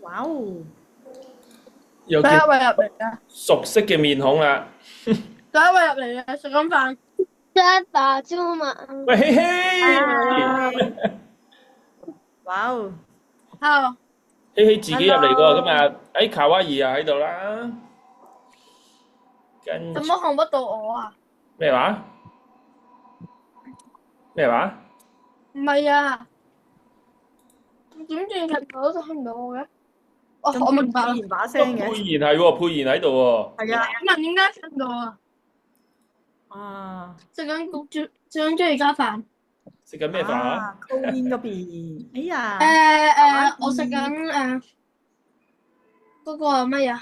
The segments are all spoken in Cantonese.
哇哦！又見第一位入嚟啊！熟悉嘅面孔啦。第一位入嚟啊！食緊飯。一把豬嘛。喂，希希，哇哦！ Hello。希希自己入嚟喎， Hello 今日喺卡哇伊又喺度啦。跟怎麼看不到我啊？咩話？咩話？唔係啊，點轉鏡頭都睇唔到我嘅。哦，我明白啦。自然把佩聲嘅，賢係喎，佩賢喺度喎。係啊，問點解睇唔到啊？啊食緊焗豬，食緊豬而家飯。食緊咩飯啊？ ，call in 嗰邊，哎呀，我食緊嗰個乜嘢？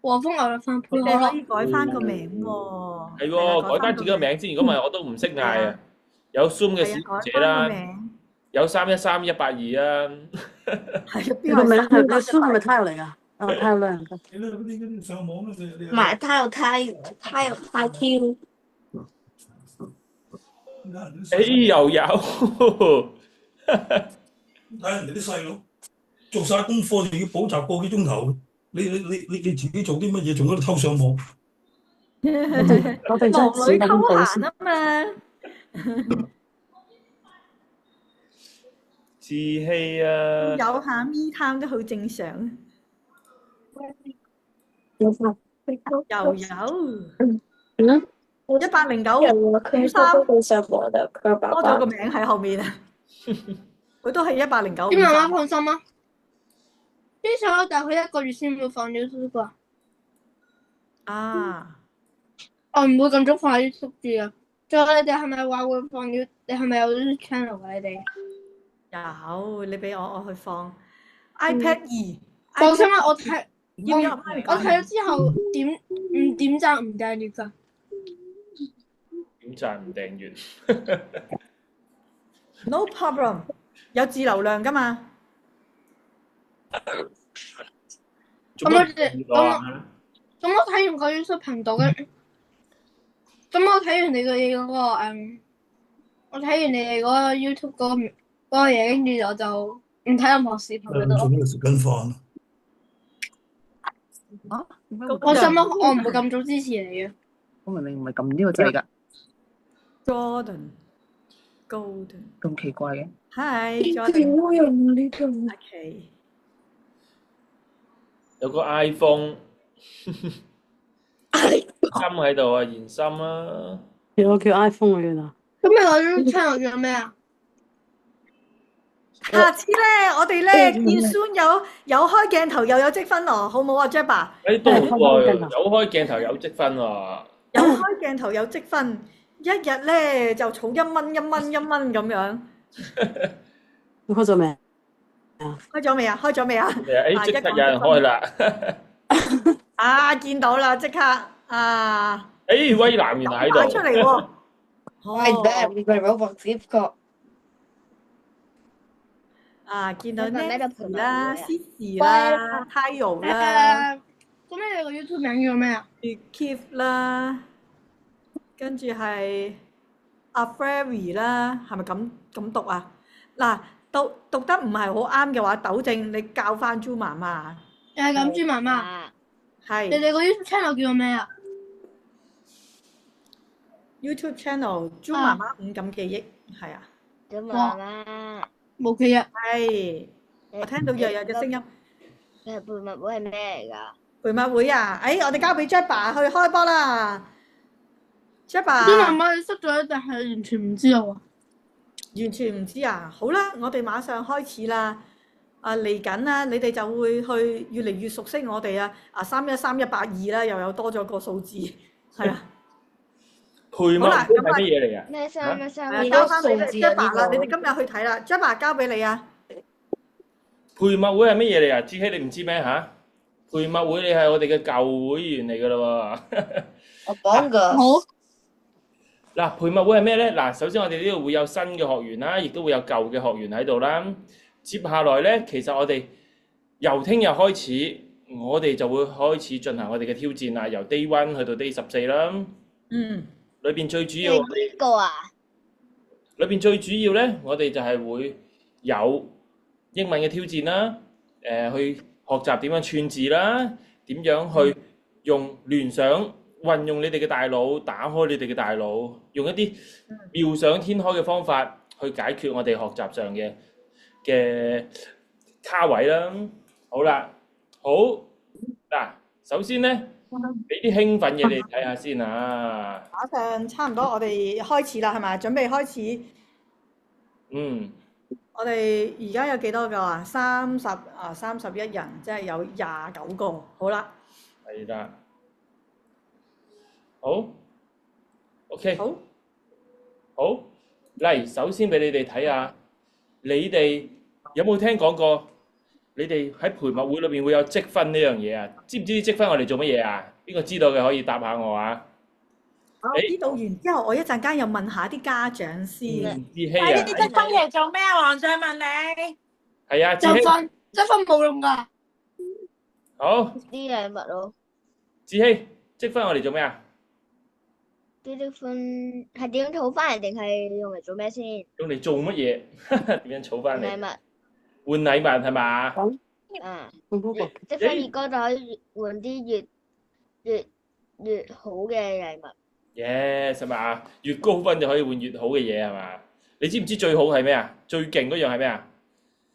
和風牛肉飯配你可樂。可以改翻個名喎，係喎，改翻自己個名先，如果唔係我都唔識嗌啊。有 Zoom 嘅小姐改翻啦個，名，有313-182啊。係啊，你個名係個邊書係咪 tile 嚟㗎？哦，tile 兩個。你咧嗰啲上網嗰時，唔係，他有太挑。又有，睇人哋啲細佬做晒功課，仲要補習個幾鐘頭。你自己做啲乜嘢，仲喺度偷上網？我哋真忙裏係偷閒啊嘛，自欺啊！有下 me time 都好正常，又有109.3，多咗個名喺後面啊，佢都係109.3。啲媽媽放心啊，啲細佬大佢1個月先會放 YouTube 啊。啊，我唔會咁早放 YouTube 住啊。仲有你哋係咪話會放 YouTube？你係咪有 YouTube channel 啊？你哋有，你俾我去放 iPad 2，放心啦，我睇要入我睇咗之後點讚唔訂閱㗎。點讚唔訂閱。 No problem，有自流量噶嘛？做乜唔講啊？咁我睇完個 YouTube 頻道嘅，咁我睇完你嘅嗰個我睇完你哋嗰個 YouTube 嗰個嘢，跟住我就唔睇任何視頻嗰度。做咩食緊飯啊？我心諗我唔會咁早支持你嘅。我明明唔係撳呢個掣㗎， Golden，咁奇怪嘅。係 Jordan，我用呢個。 OK，有個 iPhone 心喺度啊，延心啊！有個叫 iPhone 嘅原來。咁你個 channel 叫咩啊？下次咧，我哋咧見 soon 有開鏡頭又有積分喎，好唔好啊 Jabba？誒都好喎，有開鏡頭有積分喎。有開鏡頭有積分，一日咧就儲1蚊1蚊1蚊咁樣。你開咗未？開咗未啊？開咗未啊？誒即刻有人開啦！啊，見到啦，即刻啊！誒威南原來喺度。擺出嚟喎。啊，見到 Nancy 啦、Cici 啦、Tayo 啦、咁你哋個 YouTube 名叫咩啊？ Keith 啦，跟住係阿 Fairy 啦，係咪咁讀啊？嗱，讀得唔係好啱嘅話，糾正你教翻豬媽媽。又係咁，豬媽媽。你係哋個 YouTube channel 叫咩啊？ YouTube channel 豬媽媽五感記憶，係啊，咁媽媽，冇記啊。係。我聽到日日嘅聲音。你係貝物會係咩嚟㗎？陪馬會啊！我哋交俾 Jabba 去開波啦。豬媽 Jabba 媽你識咗，但係完全唔知道啊。完全唔知啊！好啦，我哋馬上開始啦。嚟緊啦，你哋就會去越嚟越熟悉我哋啊！313-182啦，又有多咗個數字，係啊。配物係乜嘢嚟啊？咩三咩三？交翻俾 Jabba 啦，你哋今日去睇啦。Jabba 交俾你啊！配物會係乜嘢嚟啊？志希你唔知咩嚇？配物會你係我哋嘅舊會員嚟㗎啦喎。我講過。好。嗱，配物會係咩咧？嗱，首先我哋呢度會有新嘅學員啦，亦都會有舊嘅學員喺度啦。接下來咧，其實我哋由聽日開始，我哋就會開始進行我哋嘅挑戰啦，由 Day 1去到 Day 14啦。嗯。裏邊最主要，呢個啊？裏邊最主要咧，我哋就係會有英文嘅挑戰啦，去學習點樣串字啦，點樣去用聯想運用你哋嘅大腦，打開你哋嘅大腦，用一啲妙想天開嘅方法去解決我哋學習上嘅卡位啦。好啦，好嗱，首先咧俾啲興奮嘢你哋睇下先啊。馬上差唔多，我哋開始啦，係咪？準備開始。嗯，我哋而家有幾多個啊？31人，即係有29個。好啦，係啦，好 ，OK，好，好嚟，首先俾你哋睇下，你哋有冇聽講過？你哋喺培物會裏邊會有積分呢樣嘢啊？知唔知積分我哋做乜嘢啊？邊個知道嘅可以答下我啊？我知道完之後，我一陣間又問下啲家長先。志希啊，呢啲積分嚟做咩啊？皇上問你。係啊，志希，積分冇用㗎。好，啲禮物咯，志希，積分我哋做咩啊？啲積分係點儲翻嚟定係用嚟做咩先？用嚟做乜嘢？點樣儲翻嚟？禮物，換禮物係嘛？啊，用嗰個積分越高就可以換啲越好嘅禮物。 Yes 係嘛？越高分就可以換越好嘅嘢係嘛？你知唔知最好係咩啊？最勁嗰樣係咩啊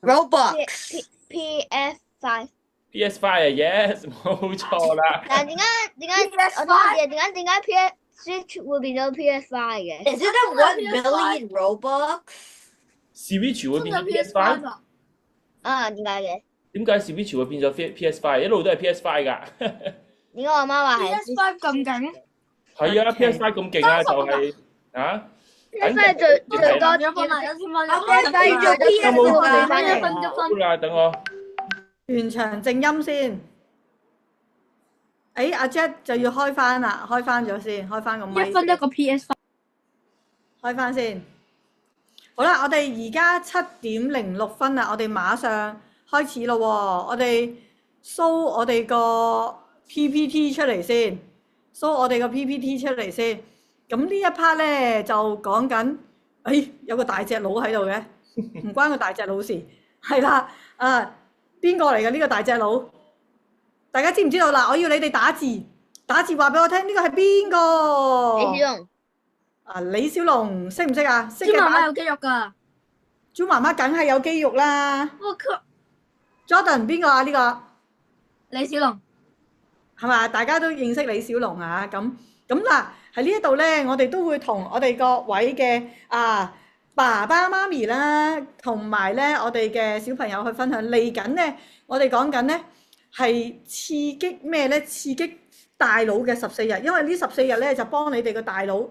Roblox。 PS5， ？PS5 啊 ，yes 冇錯啦。但係點解我想問點解 PS Switch 會變咗 PS5 嘅？ Is it a 1 billion Robux？ Switch 會變咗 PS5？啊，點解嘅？點解 Switch 會變咗 PS5？一路都係 PS5 㗎。點解我媽話係 PS5 咁勁係啊，PS5 咁勁啊，就係啊。 PS5 最多？1000蚊，1000蚊。PS5 最多有冇1翻嚟。好啦，等我。全場靜音先。誒，阿 Jack 就要開翻啦，開翻咗先，開翻個咪。 1分一個 PS5。開翻先。好啦，我哋而家7:06啦，我哋馬上開始咯喎，我哋 show 我哋個 PPT 出嚟先，show 我哋個 PPT 出嚟先。咁呢一 part 咧就講緊，有個大隻佬喺度嘅，唔關個大隻佬事，係啦，邊個嚟嘅呢個大隻佬？大家知唔知道啦？我要你哋打字話俾我聽，呢個係邊個？李小龍，李小龍識唔識啊？識豬媽媽嘅打有肌肉㗎。豬媽媽梗係有肌肉啦。我靠！ Jordan 邊個啊？呢個李小龍。係嘛？大家都認識李小龍啊？咁嗱喺呢一度咧，我哋都會同我哋各位嘅爸爸媽咪啦，同埋咧我哋嘅小朋友去分享。嚟緊咧，我哋講緊咧係刺激咩咧？刺激大腦嘅14日，因為呢14日咧就幫你哋嘅大腦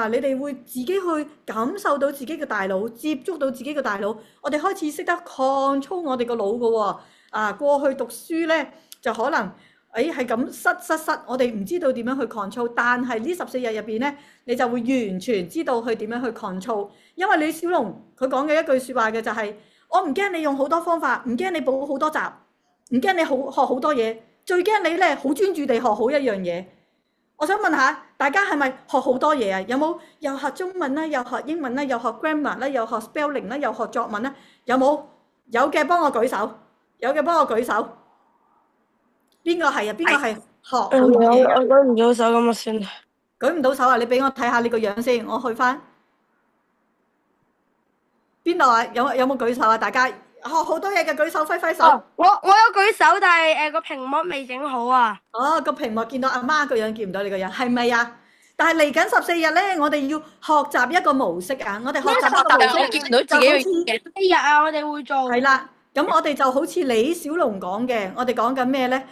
你哋會自己去感受到自己嘅大腦，接觸到自己嘅大腦。我哋開始識得 control 我哋個腦嘅喎。過去讀書咧就可能係咁失，我哋唔知道點樣去 control。但係呢14日入邊咧，你就會完全知道去點樣去 control。因為李小龍佢講嘅一句説話嘅就係：我唔驚你用好多方法，唔驚你補好多習，唔驚你學好多嘢，最驚你咧好專注地學好一樣嘢。我想問下大家係咪學好多嘢啊？有冇又學中文啦，又學英文啦，又學 grammar 啦，又學 spelling 啦，又學作文啦？有冇？有嘅幫我舉手，有嘅幫我舉手。邊個係啊？邊個係學好多嘢㗎？我舉唔到手咁啊算啦。舉唔到手啊！你俾我睇下你個樣先，我去翻邊度啊？有冇舉手啊？大家學好多嘢嘅舉手，揮手。我有舉手，但係個屏幕未整好啊。個屏幕見到阿媽個樣，見唔到你個樣，係咪啊？但係嚟緊14日咧，我哋要學習一個模式啊！我哋學習一個模式，見唔到自己嘅1日啊！我哋會做。係啦，咁我哋就好似李小龍講嘅，我哋講緊咩咧？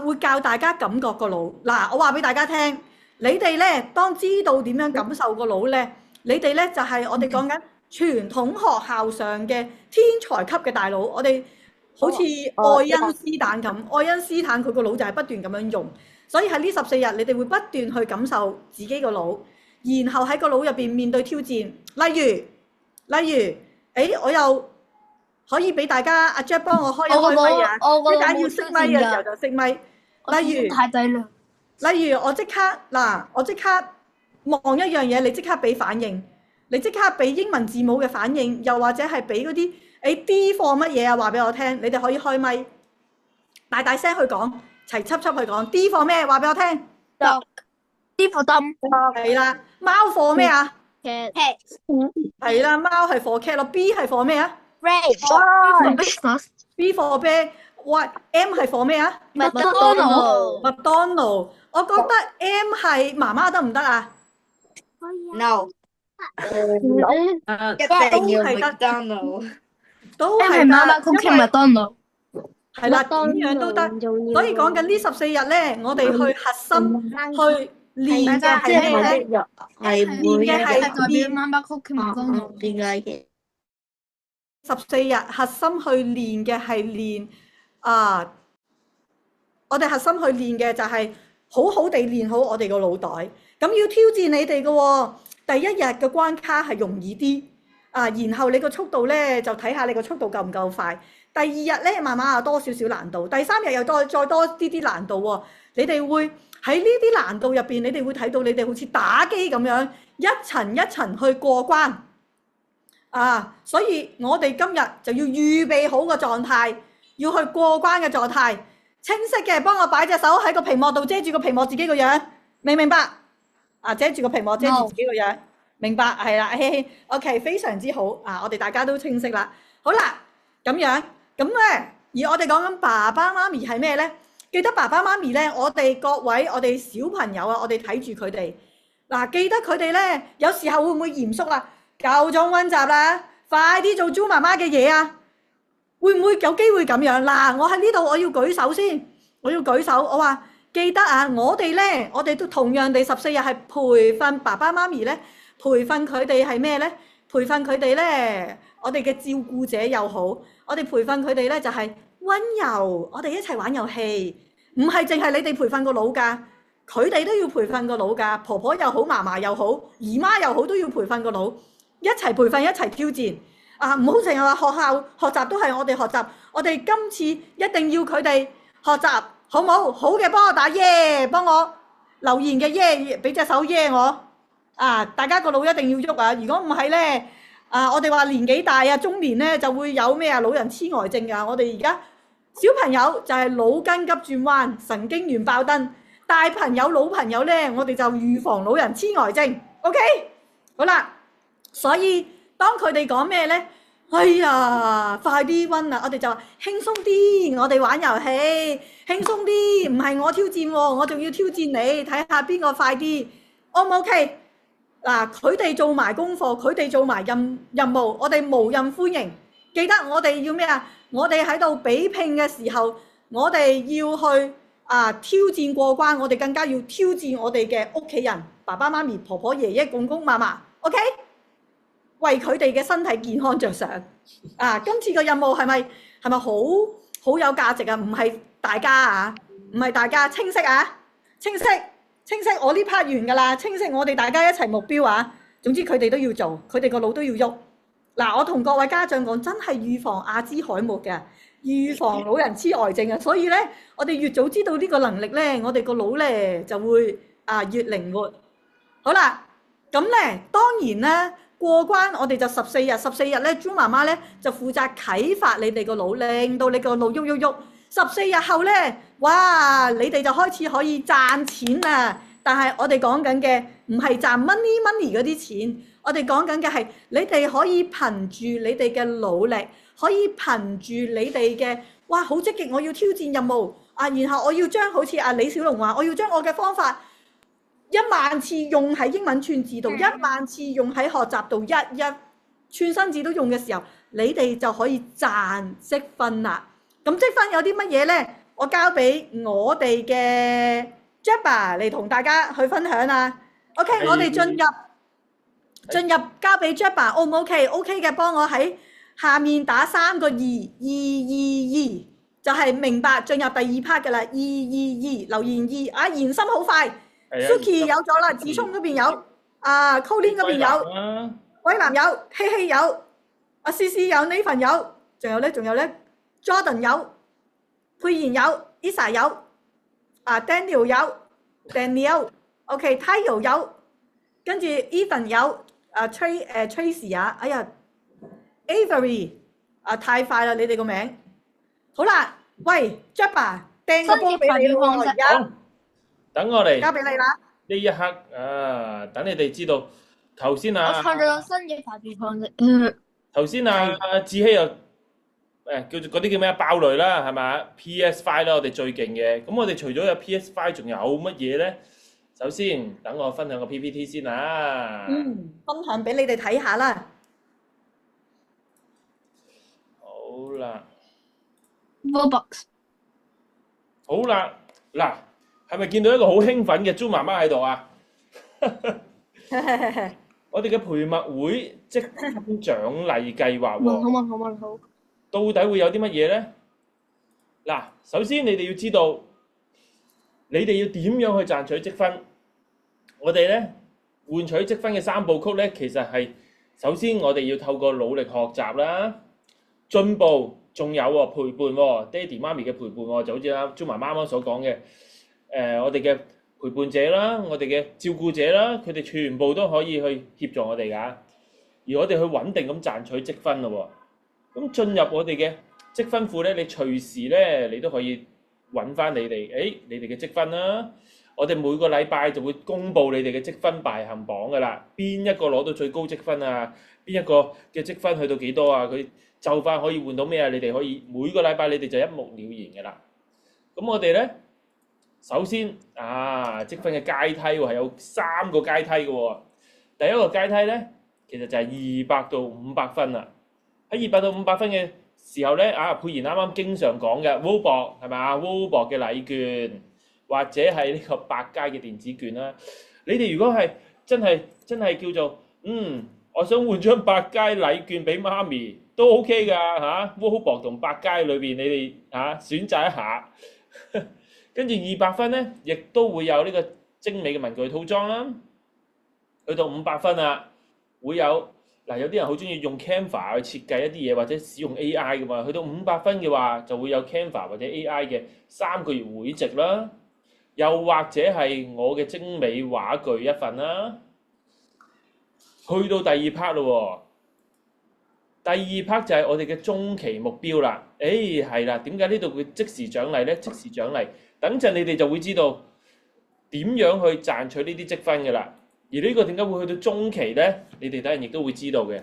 會教大家感覺個腦。嗱，我話俾大家聽，你哋咧當知道點樣感受個腦咧，你哋咧就係我哋講緊傳統學校上嘅天才級嘅大腦。我哋好似愛因斯坦咁，愛因斯坦佢個腦就係不斷咁樣用。所以喺呢14日，你哋會不斷去感受自己個腦，然後喺個腦入邊面對挑戰。例如，我又可以俾大家阿 Jack 幫我開一開咪啊！一陣要熄咪嘅時候就熄咪。例如我即刻望一樣嘢，你即刻俾反應，你即刻俾英文字母嘅反應，又或者係俾嗰啲D 貨乜嘢啊？話俾我聽，你哋可以開咪。大大聲去講，齊輯輯去講。D for 咩？話俾我聽。 D for Dom，係啦，貓 for 咩啊？ cat 係啦，貓係 for cat 咯。B 係 for 咩啊 race for business， ？B for bear。喂，M 係 for 咩啊？麥當勞麥當勞。我覺得 M 係媽媽得唔得啊？ No，誒，一定要都係得麥當勞。都，M 係係媽媽得， cookie 因為麥當勞。係啦，點樣都得。所以講緊呢14日咧，我哋去核心去練嘅係咩咧？係練嘅係係代表媽媽 cookie 麥當勞。點解嘅？ 14日核心去練嘅係練我哋核心去練嘅就係好好地練好我哋個腦袋。咁要挑戰你哋嘅喎，第一日嘅關卡係容易啲然後你個速度咧就睇下你個速度夠唔夠快。第二日咧慢慢多少少難度，第三日又再多啲難度喎。你哋會喺呢啲難度入邊，你哋會睇到你哋好似打機咁樣一層一層去過關。所以我哋今日就要預備好個狀態，要去過關嘅狀態。清晰嘅，幫我擺隻手喺個屏幕度遮住個屏幕自己個樣，明唔明白？遮住個屏幕遮住自己個樣，明白？係啦，OK，非常之好。我哋大家都清晰啦。好啦，咁樣咁咧，而我哋講緊爸爸媽咪係咩咧？記得爸爸媽咪咧，我哋各位我哋小朋友我哋睇住佢哋記得佢哋咧，有時候會唔會嚴肅啊？夠鐘溫習啦，快啲做豬媽媽嘅嘢啊！會唔會有機會咁樣？我喺呢度我要舉手先，我要舉手。我話記得我哋咧，我哋都同樣地14日係培訓爸爸媽咪咧，培訓佢哋係咩咧？培訓佢哋咧，我哋嘅照顧者又好，我哋培訓佢哋咧就係溫柔，我哋一齊玩遊戲，唔係淨係你哋培訓個腦㗎，佢哋都要培訓個腦㗎。婆婆又好，嫲嫲又好，姨媽又好，都要培訓個腦，一齊培訓，一齊挑戰。唔好成日話學校學習都係我哋學習，我哋今次一定要佢哋學習，好冇？好嘅幫我打耶，幫我留言嘅耶，俾隻手耶我。大家個腦一定要喐啊！如果唔係咧，我哋話年紀大中年咧就會有咩老人痴呆症啊！我哋而家小朋友就係腦筋急轉彎、神經元爆燈，大朋友老朋友咧，我哋就預防老人痴呆症。OK， 好啦，所以。當佢哋講咩咧？哎呀，快啲溫啦！我哋就話輕鬆啲，我哋玩遊戲，輕鬆啲，唔係我挑戰喎，我仲要挑戰你，睇下邊個快啲。O 唔 OK？佢哋做埋功課，佢哋做埋任務，我哋無任歡迎。記得我哋要咩啊？我哋喺度比拼嘅時候，我哋要去挑戰過關，我哋更加要挑戰我哋嘅屋企人，爸爸媽咪、婆婆、爺爺、公公、嫲嫲。OK？為佢哋嘅身體健康着想，今次個任務係咪好有價值啊？唔係大家唔係大家清晰清晰，我呢 part 完㗎啦，清晰我哋大家一齊目標總之佢哋都要做，佢哋個腦都要喐。我同各位家長講，真係預防阿茲海默嘅，預防老人痴呆症所以咧，我哋越早知道呢個能力咧，我哋個腦咧就會越靈活。好啦，咁咧當然咧。過關我哋就14日咧，豬媽媽咧就負責啟發你哋個腦，令到你個腦喐。14日後咧，哇！你哋就開始可以賺錢啦。但係我哋講緊嘅唔係賺 money 嗰啲錢，我哋講緊嘅係你哋可以憑住你哋嘅努力，可以憑住你哋嘅哇好積極，我要挑戰任務然後我要將好似李小龍話，我要將我嘅方法。1萬次用喺英文串字度，1萬次用喺學習度，一串生字都用嘅時候，你哋就可以賺積分啦。咁積分有啲乜嘢呢？我交俾我哋嘅 Jabba 嚟同大家去分享啦。OK， 我哋進入交俾 Jabba，O 唔 OK？OK 嘅，幫我喺下面打3個2，就係明白進入第2 part 嘅啦。2，留言2，延伸好快。Suki 有咗啦，子聰嗰邊有，Colin 嗰邊有，威南有，希希有，CC 有，Nathan有，仲有咧 ，Jordan 有，佩妍有 ，Isa 有，Daniel 有 ，Daniel，OK，Tayo 有，跟住 Ethan 有，Tracy 哎呀 ，Avery 太快啦，你哋個名，好啦。喂，Jab 啊，掟個波俾你咯喎，而家好，等我嚟交俾你啦。呢一刻啊，等你哋知道頭先我啊，創造咗新嘅排便方式。頭先啊，志希又叫做嗰啲叫咩啊？爆雷啦，係咪？PS5啦，我哋最勁嘅。咁我哋除咗有 PS5，仲有乜嘢咧？首先，等我分享個 PPT 先啊。分享俾你哋睇下啦。好啦， Roblox 好啦，嗱，係咪見到一個好興奮嘅豬媽媽喺度啊？我哋嘅培麥會積分獎勵計劃喎，好。到底會有啲乜嘢咧？嗱，首先你哋要知道，你哋要點樣去賺取積分？我哋咧換取積分嘅3部曲咧，其實係首先我哋要透過努力學習啦、進步，仲有陪伴喎，爹哋媽咪嘅陪伴喎，就好似啦，朱媽媽啱啱所講嘅，我哋嘅陪伴者啦，我哋嘅照顧者啦，佢哋全部都可以去協助我哋㗎，而我哋去穩定咁賺取積分咯喎，咁進入我哋嘅積分庫咧，你隨時咧你都可以揾翻你哋，你哋嘅積分啦。我哋每個禮拜就會公布你哋嘅積分排行榜㗎啦，邊一個攞到最高積分啊？邊一個嘅積分去到幾多啊？佢就快可以換到咩啊？你哋可以每個禮拜你哋就一目了然㗎啦。咁我哋咧，首先積分嘅階梯喎係有3個階梯嘅喎。第一個階梯咧，其實就係200到500分啦。喺200到500分嘅時候咧，佩妍啱啱經常講嘅 Roblox 係咪啊 ？Roblox 嘅禮券。或者係呢個百佳嘅電子券啦，你哋如果係真係叫做我想換張百佳禮券俾媽咪都 OK 㗎嚇，Roblox 同百佳裏邊你哋選擇一下，跟住200分咧，亦都會有呢個精美嘅文具套裝啦。去到500分啦，會有嗱有啲人好中意用 Canva 去設計一啲嘢，或者使用 AI 㗎嘛。去到500分嘅話，就會有 Canva 或者 AI 嘅3個月會籍啦。又或者係我嘅精美畫具一份啦，去到第2 part 咯喎，第2 part 就係我哋嘅中期目標啦。係啦，點解呢度會即時獎勵咧？即時獎勵，等陣你哋就會知道點樣去賺取呢啲積分嘅啦。而呢個點解會去到中期咧？你哋等陣亦都會知道嘅。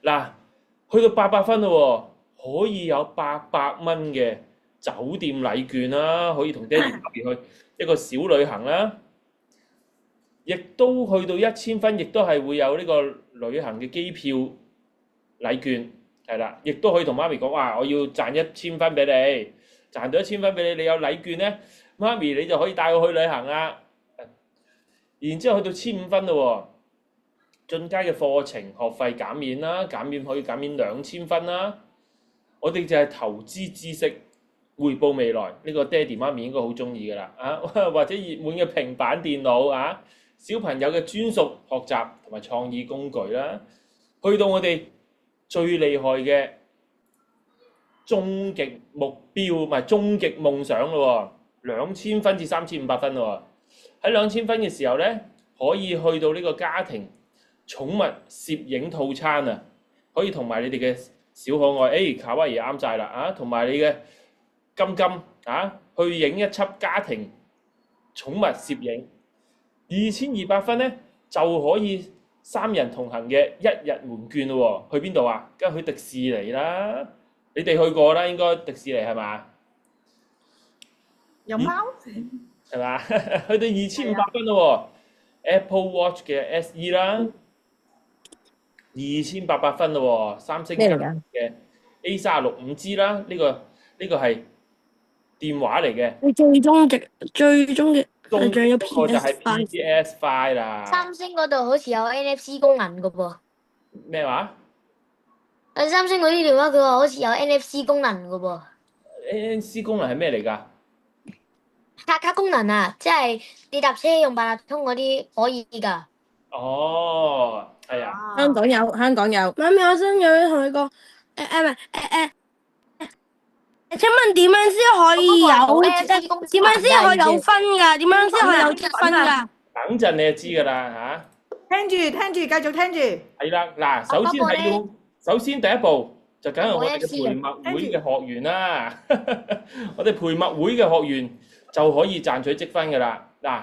嗱，去到800分咯喎，可以有800蚊嘅酒店禮券啦，可以同爹哋媽咪去一個小旅行啦，亦都去到1000分，亦都係會有呢個旅行嘅機票禮券，係啦，亦都可以同媽咪講話，我要賺1000分俾你，賺到1000分俾你，你有禮券咧，媽咪你就可以帶我去旅行啦。然之後去到1500分咯喎，進階嘅課程學費減免啦，減免可以減免2000分啦。我哋就係投資知識，回報未來，呢個爹哋媽咪應該好中意㗎啦，或者熱門嘅平板電腦小朋友嘅專屬學習同埋創意工具啦，去到我哋最厲害嘅終極目標，唔係終極夢想咯喎，2000分至3500分咯喎。喺2000分嘅時候咧，可以去到呢個家庭寵物攝影套餐啊，可以同埋你哋嘅小可愛，卡哇伊啱晒啦同埋你嘅金金去影一輯家庭寵物攝影，2200分咧就可以3人同行嘅1日門券咯喎，去邊度啊？梗係去迪士尼啦，你哋去過啦，應該迪士尼係嘛？有貓係嘛？去到2500分咯喎 ，Apple Watch 嘅 SE 啦，2800分咯喎，三星嘅 A36 5G 啦，呢個係電話嚟嘅。你最終極仲有個就係 PS5 啦。三星嗰度好似有 NFC 功能噶噃。咩話？三星嗰啲電話佢話好似有 NFC 功能噶噃。NFC 功能係咩嚟㗎？刷卡功能啊，即係你搭車用八達通嗰啲可以㗎。哦，係啊。香港有。媽咪，我真有同你講，請問點樣先可以有？點樣先可以有分㗎？點樣先可以有積分㗎？等陣你就知㗎啦嚇。聽住，繼續聽住。係啦，嗱，首先第一步，就梗係我哋嘅培默會嘅學員啦。我哋培默會嘅學員就可以賺取積分㗎啦。嗱，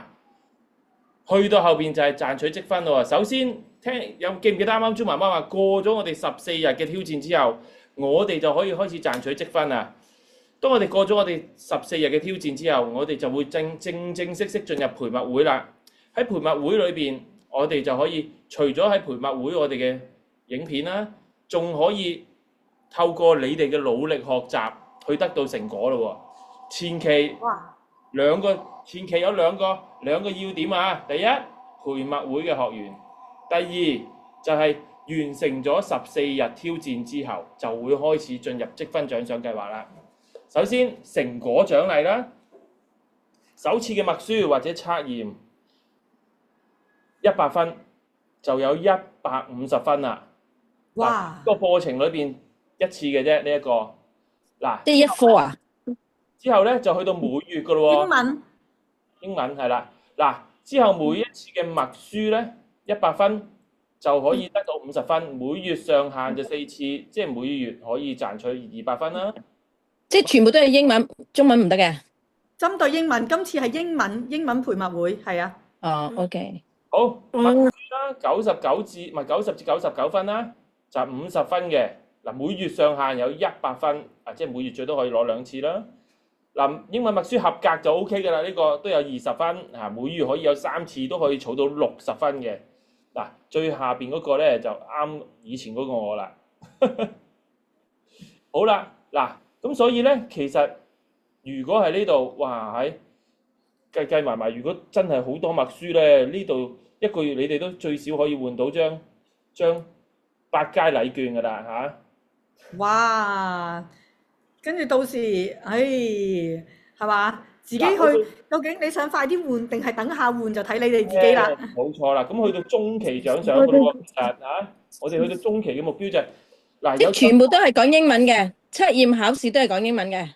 去到後邊就係賺取積分咯。首先記唔記得啱啱朱媽媽話過咗我哋14日嘅挑戰之後，我哋就可以開始賺取積分啊。當我哋過咗我哋14日嘅挑戰之後，我哋就會正式進入培默會啦。喺培默會裏邊，我哋就可以除咗喺培默會我哋嘅影片啦，仲可以透過你哋嘅努力學習去得到成果咯。前期有兩個要點啊。第一，培默會嘅學員；第二就係完成咗14日挑戰之後，就會開始進入積分獎賞計劃啦。首先成果獎勵啦，首次嘅默書或者測驗100分就有150分啦。哇！個課程裏邊一次嘅啫，呢一個嗱，即係一科啊。之後咧就去到每月噶咯喎。英文係啦。嗱，之後每一次嘅默書咧100分就可以得到50分，每月上限就4次，即係每月可以賺取200分啦。即係全部都係英文，中文唔得嘅。針對英文，今次係英文培默會，係啊。哦，OK。好，默書啦，90至99分啦，就係50分嘅。嗱，每月上限有100分，即係每月最多可以攞2次啦。嗱，英文默書合格就 OK 㗎啦，呢個都有20分，每月可以有3次，都可以儲到60分嘅。嗱，最下邊嗰個咧就啱以前嗰個我啦。好啦，嗱，咁所以咧，其實如果喺呢度，哇喺計埋，如果真係好多默書咧，呢度一個月你哋都最少可以換到張百佳禮券㗎啦嚇。哇！跟住到時，係嘛？自己去，究竟你想快啲換定係等下換就睇你哋自己啦。冇錯啦，咁去到中期獎賞嗰個我哋去到中期嘅目標就係嗱，即係全部都係講英文嘅，測驗考試都係講英文嘅。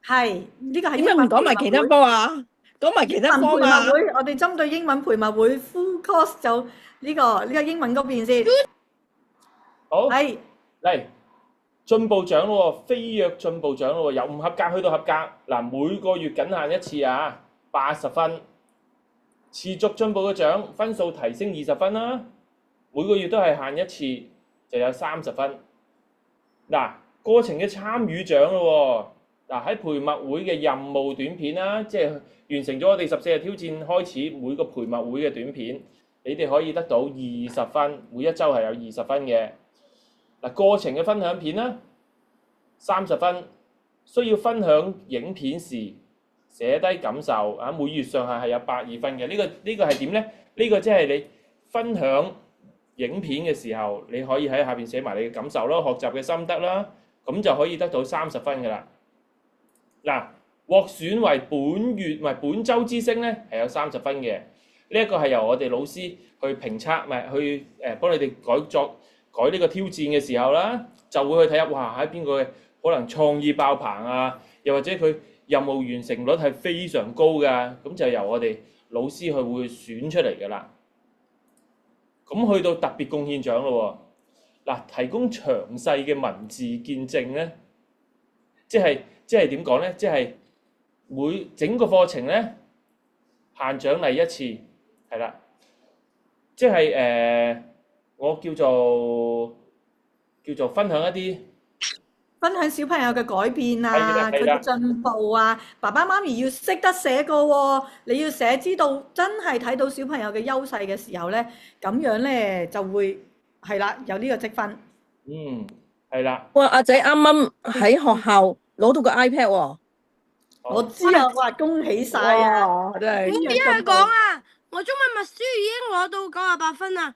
係，呢個係點解唔講埋其他科啊？講埋其他科啊！我哋針對英文培默會 full course 就呢個英文嗰邊先。好，係嚟。進步獎咯喎，飛躍進步獎咯喎，由唔合格去到合格。嗱，每個月僅限一次啊，80分。持續進步嘅獎，分數提升20分啦。每個月都係限一次，就有30分。嗱，過程嘅參與獎咯喎，喺培默會嘅任務短片啦，即係完成咗我哋14日挑戰開始每個培默會嘅短片，你哋可以得到20分，每一週係有20分嘅。嗱，過程嘅分享片啦，30分，需要分享影片時寫低感受啊，每月上限係有120分嘅。呢個係點咧？呢個即係你分享影片嘅時候，你可以喺下邊寫埋你嘅感受啦、學習嘅心得啦，咁就可以得到30分㗎啦。嗱，獲選為本週之星咧係有30分嘅。呢一個係由我哋老師去評測，去幫你哋改呢個挑戰嘅時候啦，就會去睇下，哇喺邊個嘅可能創意爆棚啊，又或者佢任務完成率係非常高㗎，咁就由我哋老師去會選出嚟㗎啦。咁去到特別貢獻獎咯喎，嗱，提供詳細嘅文字見證咧，即係點講咧？即係整個課程咧限獎勵一次，係啦，即係我叫做分享一啲分享小朋友嘅改變啊，佢嘅進步啊，爸爸媽咪要識得寫個喎，你要寫知道真係睇到小朋友嘅優勢嘅時候咧，咁樣咧就會係啦，有呢個積分。係啦。哇！阿仔啱啱喺學校攞到個 iPad 喎。我知啊，哇！恭喜晒啊！真係。點樣講啊？我中文默書已經攞到98分啦。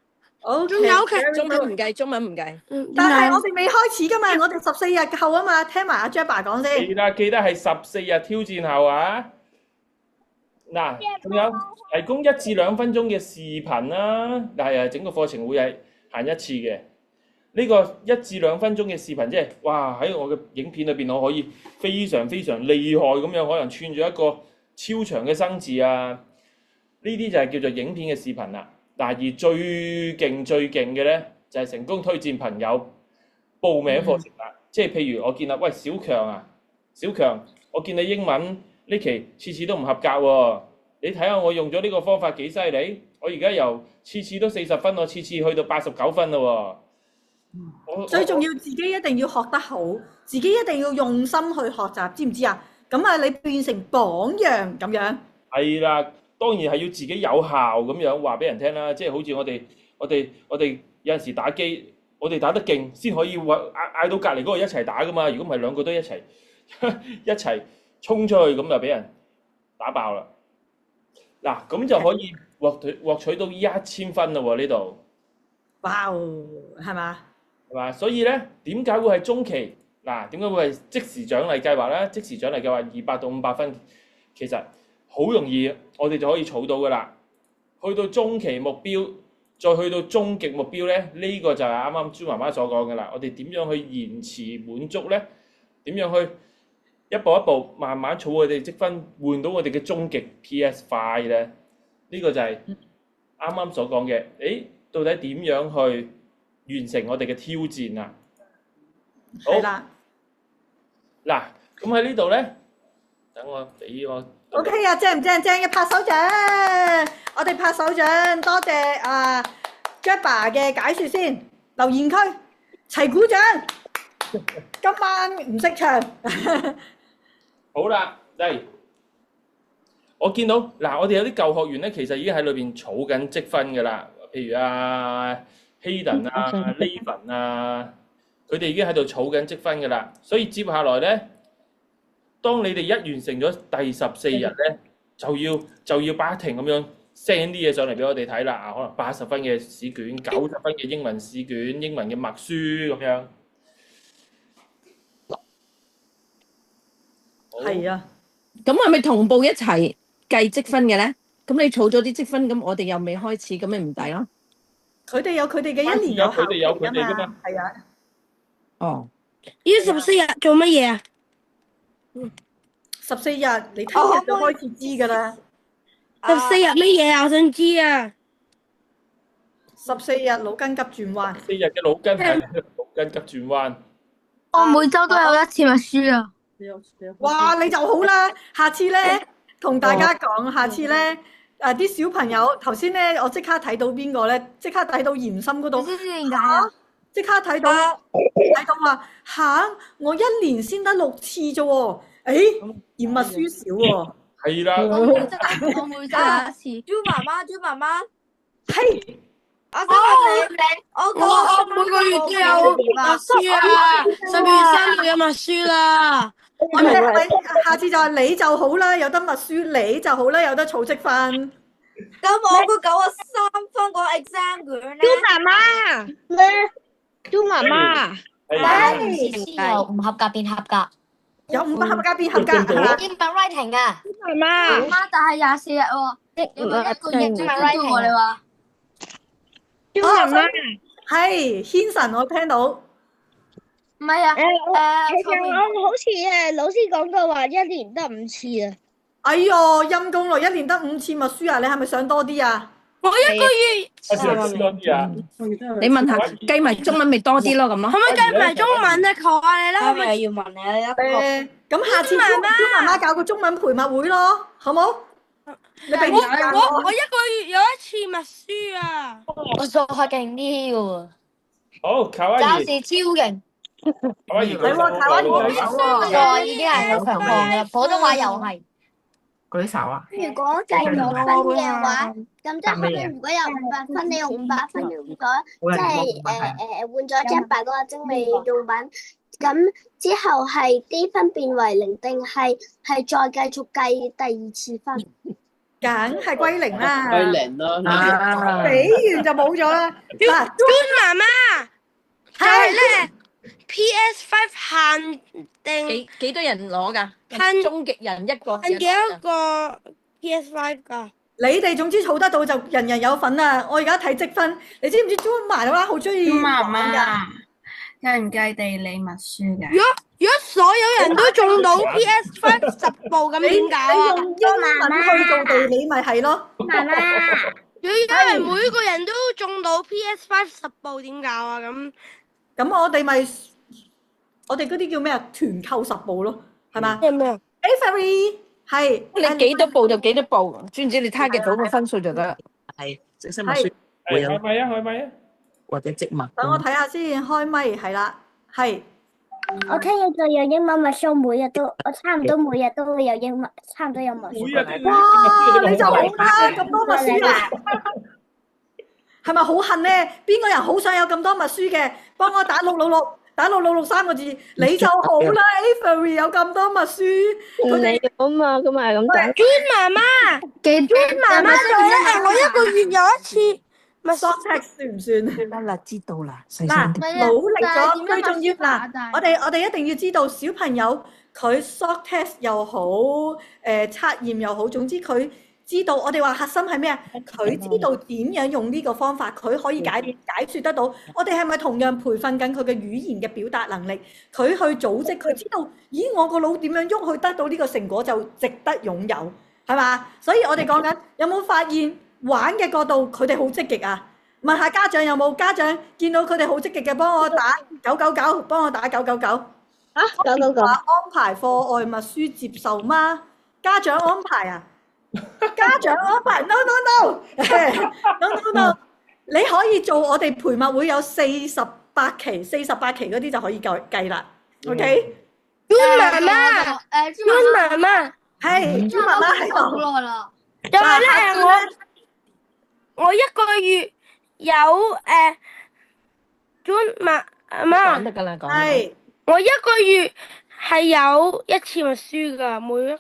仲有中文唔計，中文唔計。但係我哋未開始噶嘛，我哋14日後啊嘛，聽埋阿 Jabba 講先。記得係14日挑戰後啊。嗱，仲有提供1至2分鐘嘅視頻啦。係整個課程會係限一次嘅。呢個1至2分鐘嘅視頻，即係哇喺我嘅影片裏邊，我可以非常非常厲害咁樣，可能串咗一個超長嘅生字啊。呢啲就係叫做影片嘅視頻啦。嗱，而最勁嘅咧，就係成功推薦朋友報名課程啦。即係譬如我見啦，喂小強啊，小強，我見你英文呢期次次都唔合格喎，你睇下我用咗呢個方法幾犀利，我而家由次次都40分，我次次去到89分啦喎。最重要自己一定要學得好，自己一定要用心去學習，知唔知啊？咁啊，你變成榜樣咁樣。係啦，當然係要自己有效咁樣話俾人聽啦，即係好似我哋有陣時打機，我哋打得勁先可以嗌到隔離嗰個一齊打噶嘛，如果唔係兩個都一齊一齊衝出去咁就俾人打爆啦。嗱，咁就可以獲取到1000分啦喎呢度。哇，係嘛？係嘛？所以咧，點解會係中期？嗱，點解會係即時獎勵計劃咧？即時獎勵計劃200到500分，其實好容易，我哋就可以儲到噶啦。去到中期目標，再去到終極目標咧，呢個就係啱啱朱媽媽所講嘅啦。我哋點樣去延遲滿足咧？點樣去一步一步慢慢儲我哋積分，換到我哋嘅終極 PS5咧？呢個就係啱啱所講嘅。到底點樣去完成我哋嘅挑戰啊？好啦，嗱，咁喺呢度咧，等我俾我 OK 啊，正唔正？正嘅拍手掌，我哋拍手掌，多謝啊 Jabba 嘅解説先。留言區齊鼓掌，今晚唔識唱。好啦，嚟，我見到嗱，我哋有啲舊學員咧，其實已經喺裏邊儲緊積分㗎啦。譬如Hayden 啊、Levin 啊，佢哋已經喺度儲緊積分㗎啦。所以接下來咧，當你哋一完成咗第14日咧，就要不停咁樣 send 啲嘢上嚟俾我哋睇啦。可能80分嘅試卷、90分嘅英文試卷、英文嘅默書咁樣。係啊，咁係咪同步一齊計積分嘅咧？咁你儲咗啲積分，咁我哋又未開始，咁咪唔抵咯？佢哋有佢哋嘅一年有效期㗎嘛，係啊。哦，呢14日做乜嘢啊14日，你聽日就開始知㗎啦。 ？14日乜嘢啊？我想知啊。 14日腦筋急轉彎。4日嘅腦筋急轉彎。我每週都有一次默書啊。哇！你就好啦，下次咧同大家講，下次咧啲小朋友頭先咧，我即刻睇到邊個咧？即刻睇到嚴心嗰度。你知唔知點解啊？即刻睇到話嚇，我一年先得6次啫喎。嚴默書少喎。係啦。我每週有一次。豬媽媽。係。我每個月都有默書啊，12月3號有默書啦。下次就係你就好啦，有得默書你就好啦，有得儲積分。咁我嗰93分個 exam 卷咧，豬媽媽，由唔合格變合格，有5不合格變合格係嘛？英文 writing 㗎。媽但係24日喎，有冇一個月英文 writing 喎？你話？豬媽媽，係Hanson，我聽到。唔係啊，其實我好似老師講過話一年得5次啊。哎唷，陰公咯，一年得5次默書啊！你係咪想多啲啊？我一個月多啲啊！你問下計埋中文咪多啲咯，咁咯。可唔可以計埋中文啊？求下你啦，可唔可以？要問你一個。咁下次豬媽媽搞個中文陪默會咯，好冇？你俾時間我一個月有一次默書啊。我數學勁啲嘅喎，好，卡哇伊，暫時超勁。卡哇伊舉手。係喎，台灣舉手喎。我已經係好強項嘅啦，普通話又係。舉手啊！如果計咗分嘅話，咁即係可能如果有500分，你用500分用咗，即係換咗100嗰個精美用品，咁之後係啲分變為0，定係再繼續計第2次分？梗係歸零啦。歸零啦。俾完就冇咗啦。嗱，豬媽媽係咧 PS5 限定幾多人攞㗎？限終極人一個。限幾多個 PS5 㗎？你哋總之儲得到就人人有份啦。我而家睇積分，你知唔知豬媽媽好中意玩㗎？計唔計地理默書㗎？如果所有人都中到 PS5 10部咁點搞啊？你用英文去做地理咪係咯？媽媽，如果而家係每個人都中到 PS5 10部點搞啊？咁我哋咪我哋嗰啲叫咩啊？團購10步咯，係嘛即係咩啊？ ？Avery 係你幾多步就幾多步，總之你 target 到個分數就得啦。係即係默書會有開咪啊，開咪啊！或者植物。等我睇下先，開咪係啦，係我聽日就有英文默書，我差唔多每日都會有英文，差唔多有默書。哇！你就好啦，咁多默書啊！係咪好恨咧？邊個人好想有咁多默書嘅？幫我打666，打6663個字，你就好啦。Avery 有咁多默書，佢哋咁嘛，咁咪咁講。專媽媽，專媽媽就係我一個月有一次。咪 short text 算唔算？得啦，知道啦，細嗱聲啲。努力咗，最重要嗱，我哋一定要知道小朋友佢 short test 又好，測驗又好，總之佢知道我哋話核心係咩啊？佢知道點樣用呢個方法，佢可以解説得到。我哋係咪同樣培訓緊佢嘅語言嘅表達能力？佢去組織，佢知道，咦，我個腦點樣喐去得到呢個成果就值得擁有，係嘛？所以我哋講緊有冇發現？玩嘅角度，佢哋好積極啊！問下家長有冇？家長見到佢哋好積極嘅，幫我打999，幫我打999。啊，999。安排課外默書接受嗎？家長安排啊！家長安排 ，no， 你可以做我哋陪默會有48期嗰啲就可以計啦。OK。專媽媽，專媽媽，係專媽媽喺度。好耐啦。就係咧，我一個月有專媽媽，得㗎啦，講。係。我一個月係有1次默書㗎，每一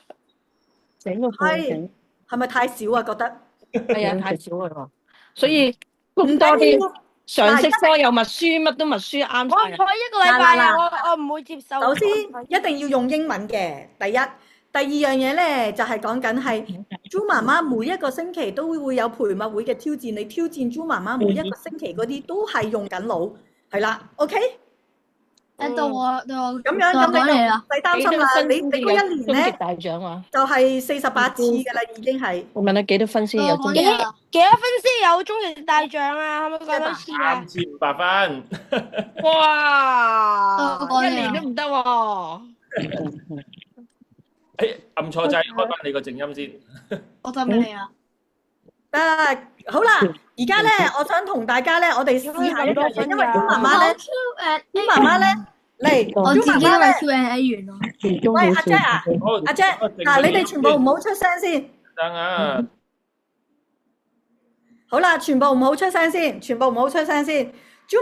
整個課係咪太少啊？覺得係啊，太少啦，所以咁多啲常識科有默書，乜都默書啱晒。我一個禮拜啊，我唔會接受。首先一定要用英文嘅，第一。第二樣嘢咧，就係講緊係豬媽媽每一個星期都會有陪默會嘅挑戰，你挑戰豬媽媽每一個星期嗰啲都係用緊腦，係啦 ，OK？到我咁樣咁你唔使擔心啦，你嗰一年咧大獎啊，就係48次㗎啦，已經係。我問你幾多分先有終極？幾多分先有終極大獎啊？係咪講多次啊？3500分。哇！一年都唔得喎。撳錯掣，開翻你個靜音先。我就俾你啦。好啦，而家咧，我想同大家咧，我哋試下呢樣嘢，因為豬媽媽咧，嚟，我自己都係 Q&A 完咯。喂，阿姐啊，阿姐，嗱，你哋全部唔好出聲先。等啊！好啦，全部唔好出聲先，豬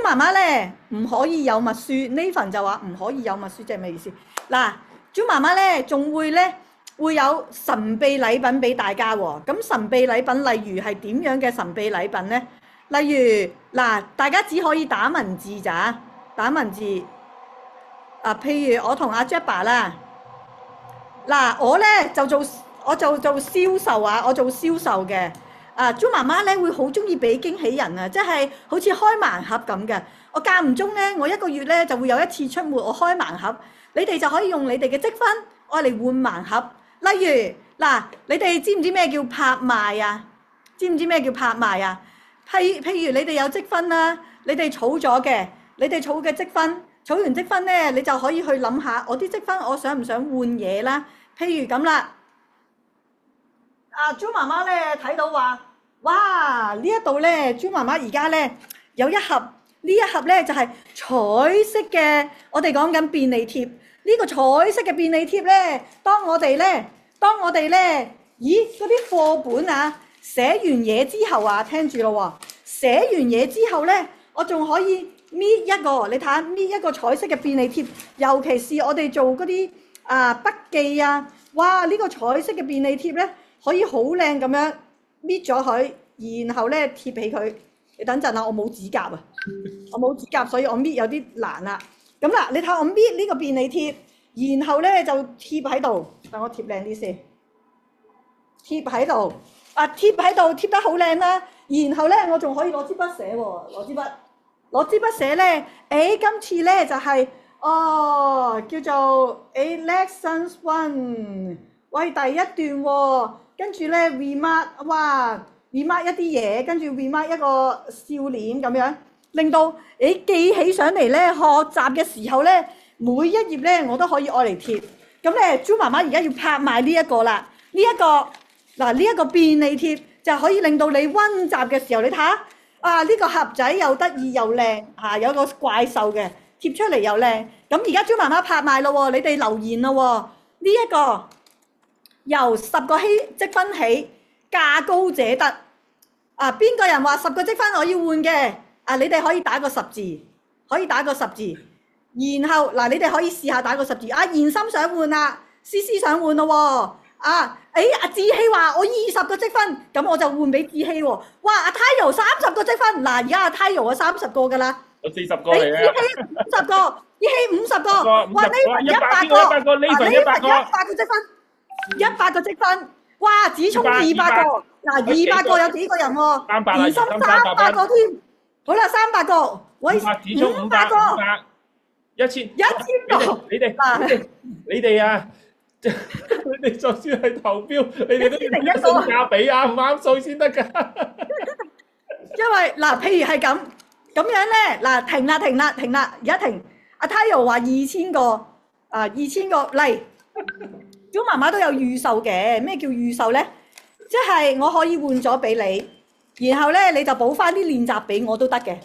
媽媽咧唔可以有默書，呢份就話唔可以有默書，即係咩意思？嗱。豬媽媽咧，仲會有神秘禮品俾大家喎。咁神秘禮品例如係點樣嘅神秘禮品咧？例如嗱，大家只可以打文字咋，打文字。譬如我同阿 Jabba 啦，嗱，我就做銷售啊，我做銷售嘅。豬媽媽咧會好中意俾驚喜人啊，即係好似開盲盒咁嘅。我間唔中咧，我一個月咧就會有一次出沒，我開盲盒。你哋就可以用你哋嘅積分愛嚟換盲盒。例如嗱，你哋知唔知咩叫拍賣啊？知唔知咩叫拍賣啊？譬如你哋有積分啦，你哋儲咗嘅，你哋儲嘅積分，儲完積分咧，你就可以去諗下，我啲積分我想唔想換嘢啦？譬如咁啦，豬媽媽咧睇到話，哇！呢一度咧，豬媽媽而家咧有一盒，呢一盒咧就係彩色嘅，我哋講緊便利貼。呢個彩色嘅便利貼咧，當我哋咧，咦嗰啲課本啊，寫完嘢之後啊，聽住咯喎，寫完嘢之後咧，我仲可以搣一個，你睇下搣一個彩色嘅便利貼，尤其是我哋做嗰啲筆記啊，哇！呢個彩色嘅便利貼咧，可以好靚咁樣搣咗佢，然後咧貼起佢。你等陣啊，我冇指甲啊，所以我搣有啲難啦。咁啦，你睇我搣呢個便利貼，然後咧就貼喺度，等我貼靚啲先，貼喺度，貼得好靚啦。然後咧，我仲可以攞支筆寫喎，攞支筆寫咧，今次咧就係叫做Lessons 1，喂第一段喎，跟住咧 remark， 哇 remark 一啲嘢，跟住 remark 一個笑臉咁樣。令到你記起上嚟咧，學習嘅時候咧，每一頁咧我都可以愛嚟貼。咁咧，朱媽媽而家要拍賣呢一個啦。呢一個呢一個便利貼就可以令到你温習嘅時候，你睇下啊，呢個盒仔又得意又靚嚇，有個怪獸嘅貼出嚟又靚。咁而家朱媽媽拍賣咯喎，你哋留言咯喎，呢一個由10個積分起，價高者得。啊，邊個人話10個積分我要換嘅？啊，你哋可以打個10字，可以打個10字。然後嗱，你哋可以試下打個10字。啊，賢心想換啦，思思想換咯喎。啊，阿志希話我20個積分，咁我就換俾志希喎。哇，阿太柔30個積分，嗱，而家阿太柔啊30個㗎啦。有40個嚟嘅。志希50個，志希50個，哇，呢份100個，呢份100個，100個積分，100個積分。哇，子聰200個，嗱200個有幾個人喎？賢心300個添。好啦，300個，喂，500個。1000個，你哋啊，你哋就算係投標，你哋都要性價比啱唔啱數先得㗎。因為嗱，譬如係咁樣咧，嗱停啦，而家停。阿太柔話2000個，2000個嚟。小媽媽都有預售嘅，咩叫預售咧？即係我可以換咗俾你，然後咧你就補翻啲練習俾我都得嘅。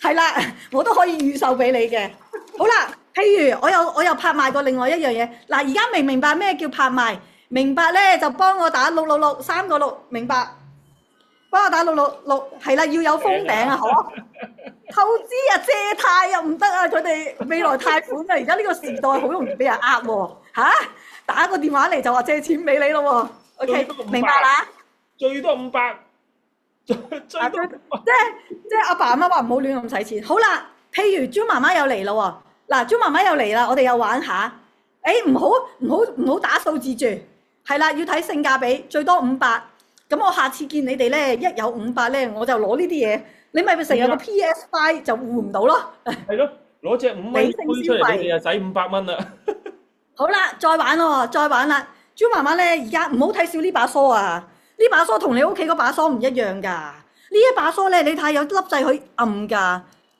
係啦，我都可以預售俾你嘅。好啦，譬如我又拍賣過另外一樣嘢。嗱，而家明唔明白咩叫拍賣？明白咧就幫我打666 3個6，明白？幫我打666，係啦，要有封頂啊，好。透支啊，借貸又唔得啊，佢哋未來貸款啊，而家呢個時代好容易俾人呃喎。打個電話嚟就話借錢俾你咯喎。OK， 明白啦？最多500。即係阿爸阿媽話唔好亂咁使錢。好啦，譬如朱媽媽又嚟咯喎，嗱，朱媽媽又嚟啦，我哋又玩下。唔好打數字住，係啦，要睇性價比，最多500。咁我下次見你哋咧，一有500咧，我就攞呢啲嘢。你咪成日個 PS5 就換唔到咯。係咯，攞隻5蚊杯出嚟，你哋就使500蚊啦。好啦，再玩咯，再玩啦。朱媽媽咧，而家唔好睇少呢把梳啊！呢把梳同你屋企嗰把梳唔一樣㗎。呢一把梳咧，你睇有粒掣可以按㗎。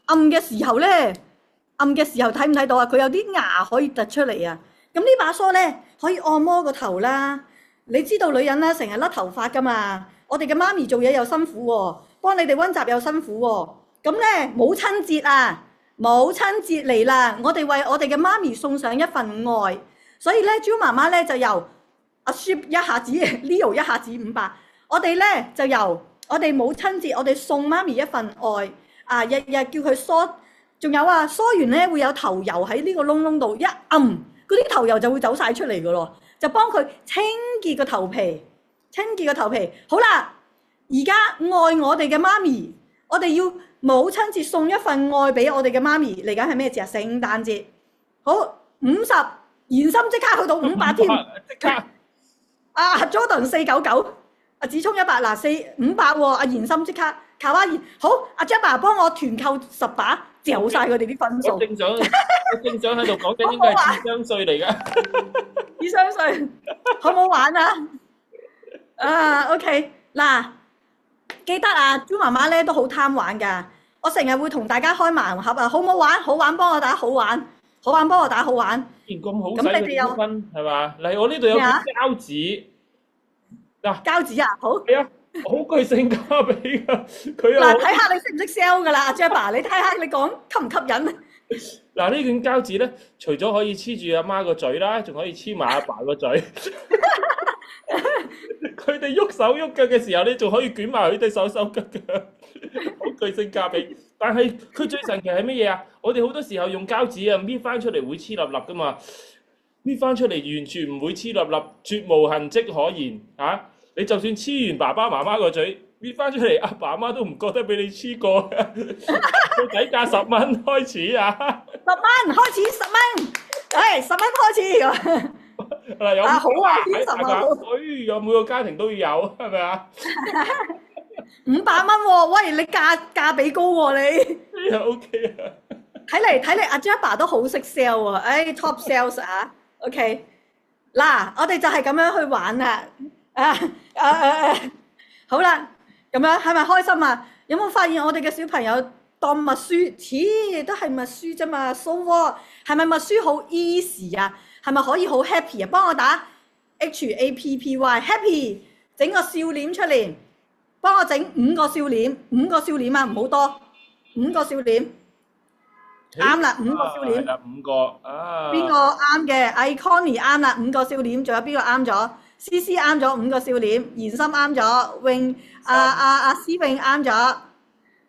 按嘅時候睇唔睇到啊？佢有啲牙可以突出嚟啊！咁呢把梳咧可以按摩個頭啦。你知道女人咧成日甩頭髮㗎嘛？我哋嘅媽咪做嘢又辛苦喎，幫你哋温習又辛苦喎。咁咧母親節啊，母親節嚟啦！我哋為我哋嘅媽咪送上一份愛，所以咧，朱媽媽咧就由阿 Ship 一下子 Leo 一下子500，我哋咧就由我哋母親節，我哋送媽咪一份愛啊！日日叫佢梳，仲有啊，梳完咧會有頭油喺呢個窿窿度，一按嗰啲頭油就會走晒出嚟噶咯，就幫佢清潔個頭皮，好啦，而家愛我哋嘅媽咪，我哋要母親節送一份愛俾我哋嘅媽咪，嚟緊係咩節啊？聖誕節，好50，賢心即刻去到500添，即刻。阿 Jordan 499，阿子聰100嗱500喎，阿賢心即刻卡哇伊，好，阿 Jabba 幫我團購10把，嚼晒佢哋啲分數。我正想喺度講緊應該係智商稅嚟㗎。智商稅，好唔好玩啊？OK， 嗱，記得啊，朱媽媽咧都好貪玩㗎，我成日會同大家開盲盒啊，好唔好玩？好玩幫我打好玩，好玩幫我打好玩。既然咁好使嘅積分係嘛？嚟我呢度有張膠紙，嗱膠紙啊，好係啊，好具性價比㗎。佢又嗱，睇下你識唔識 sell 㗎啦，阿 Jabba，你睇下你講吸唔吸引？嗱，呢卷膠紙咧，除咗可以黐住阿媽個嘴啦，仲可以黐埋阿爸個嘴。佢哋喐手喐腳嘅時候，你仲可以捲埋佢哋手腳㗎，好具性價比。但係佢最神奇係乜嘢啊？我哋好多時候用膠紙啊，搣翻出嚟會黐立立㗎嘛，搣翻出嚟完全唔會黐立立，絕無痕跡可言嚇。你就算黐完爸爸媽媽個嘴，搣翻出嚟，阿爸阿媽都唔覺得俾你黐過。個底價10蚊開始啊！10蚊開始，10蚊，10蚊開始。嗱，有好啊，10蚊，有每個家庭都要有，係咪啊？500蚊喎，喂，你價比高喎你。OK 啊。睇嚟阿 Jabba 都好識 sell 啊，top sales 啊。OK， 嗱，我哋就係咁樣去玩啦。好啦，咁樣係咪開心啊？有冇發現我哋嘅小朋友當默書，黐都係默書啫嘛。So what？係咪默書好 easy 啊？係咪可以好 happy 啊？幫我打 happy， 整個笑臉出嚟，幫我整5個笑臉，5個笑臉啊，唔好多，5個笑臉。啱啦，5個笑臉。係啦，5個啊。邊個啱嘅？Icony 啱啦，5個笑臉。仲有邊個啱咗？CC 啱咗5個笑臉，妍心啱咗，詠思詠啱咗，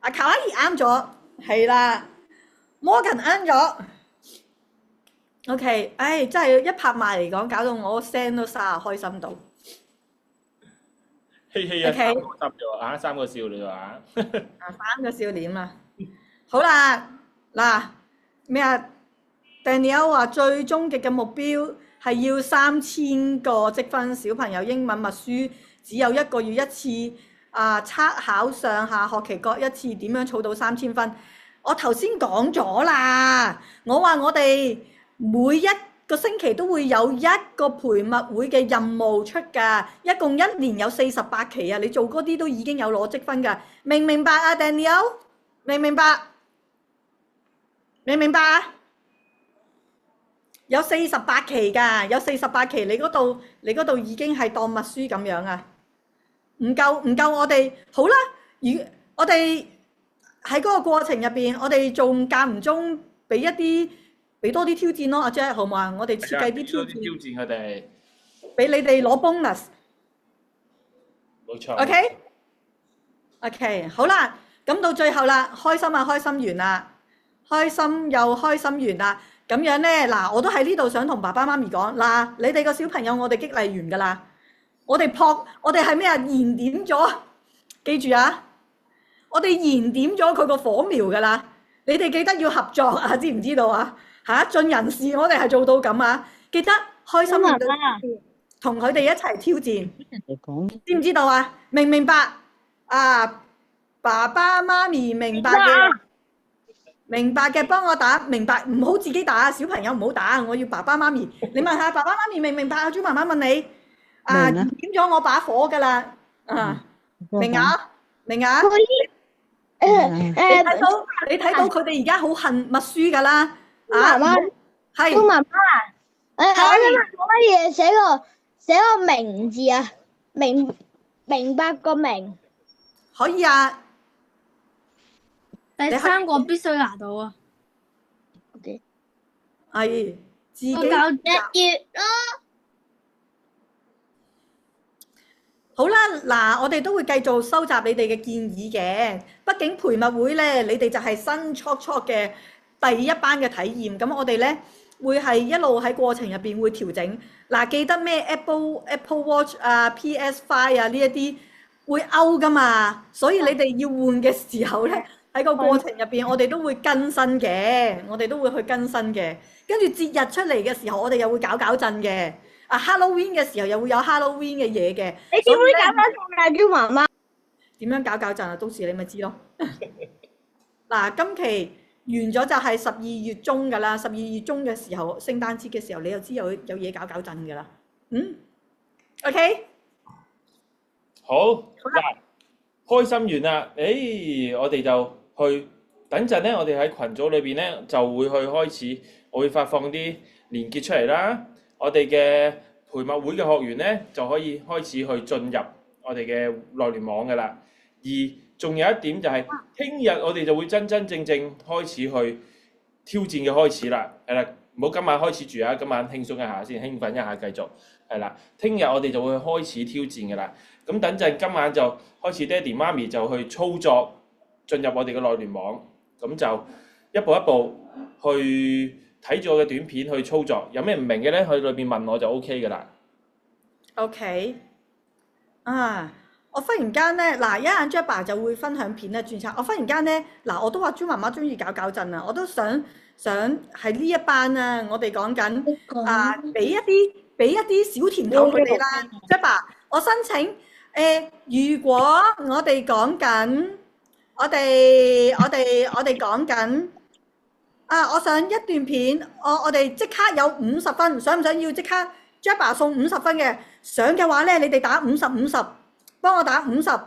阿卡哇伊啱咗，係啦 ，Morgan 啱咗。OK， 唉，真係一拍賣嚟講，搞到我聲都沙開心到。希啊， OK 3個笑你話3個笑臉啊！好啦，嗱咩啊 ？Daniel 話最終極嘅目標係要3000個積分，小朋友英文默書只有1個月1次，測考上下學期各1次，點樣儲到3000分？我頭先講咗啦，我話我哋每一個星期都會有一個陪默會嘅任務出㗎，一共1年有48期啊！你做嗰啲都已經有攞積分㗎，明唔明白啊 Daniel？ 明唔明白？明唔明白啊？有48期㗎，有48期，你嗰度已經係當默書咁樣啊！唔夠我哋好啦，我哋喺嗰個過程入邊，我哋仲間唔中俾多啲挑戰咯，阿 Jack 好唔好啊？我哋設計啲挑戰佢哋，俾你哋攞 bonus。冇錯。OK， 好啦，咁到最後啦，開心啊，開心完啦，開心又開心完啦。咁樣咧，嗱，我都喺呢度想同爸爸媽咪講，嗱，你哋個小朋友我哋激勵完㗎啦，我哋係咩啊？燃點咗，記住啊！我哋燃點咗佢個火苗㗎啦，你哋記得要合作啊，知唔知道啊？盡人事，我哋係做到咁啊！記得開心面對，同佢哋一齊挑戰，知唔知道啊？明唔明白？爸爸媽咪明白嘅幫我打，明白唔好自己打，小朋友唔好打，我要爸爸媽咪。你問下爸爸媽咪明唔明白啊？豬媽媽問你，點咗我把火㗎啦，明啊？明啊？你睇到佢哋而家好恨默書㗎啦，媽媽係。豬媽媽，我想問可唔可以寫個明字啊？明白個明。可以啊。第3個必須拿到啊！係自己我教1月咯。好啦，嗱，我哋都會繼續收集你哋嘅建議嘅。畢竟陪默會咧，你哋就係新初嘅第一班嘅體驗。咁我哋咧會係一路喺過程入邊會調整。嗱，記得咩 Apple Watch 啊、PS5 啊呢一啲會 out 噶嘛，所以你哋要換嘅時候咧。喺個過程入邊，我哋都會更新嘅，我哋都會去更新嘅。跟住節日出嚟嘅時候，我哋又會搞震嘅。Halloween 嘅時候又會有 Halloween 嘅嘢嘅。你點會搞震啊，豬媽媽？點樣搞震啊？到時你咪知咯。嗱，今期完咗就係12月中㗎啦。12月中嘅時候，聖誕節嘅時候，你就知有嘢搞震㗎啦。OK。好嗱，開心完啦，我哋就去等陣咧，我哋喺群組裏邊咧就會去開始，我會發放啲連結出嚟啦。我哋嘅陪默會嘅學員咧就可以開始去進入我哋嘅內聯網㗎啦。而仲有一點就係，聽日我哋就會真正開始去挑戰嘅開始啦。係啦，唔好今晚開始住啊，今晚輕鬆一下先，興奮一下繼續。係啦，聽日我哋就會開始挑戰㗎啦。咁等陣今晚就開始，爹哋媽咪就去操作。進入我哋嘅內聯網，咁就一步一步去睇住我嘅短片去操作。有咩唔明嘅咧，去裏邊問我就 OK 㗎啦。OK，我忽然間咧，嗱，一陣 Jabba 就會分享片咧註冊。我忽然間咧，嗱，我都話豬媽媽中意搞震啊，我都想喺呢一班啊，我哋講緊俾一啲小甜頭佢哋啦。Jabba，我申請如果我哋講緊。我哋講緊我想一段片，我哋即刻有50分，想唔想要即刻 Jabba 送50分嘅？想嘅話咧，你哋打50，幫我打50。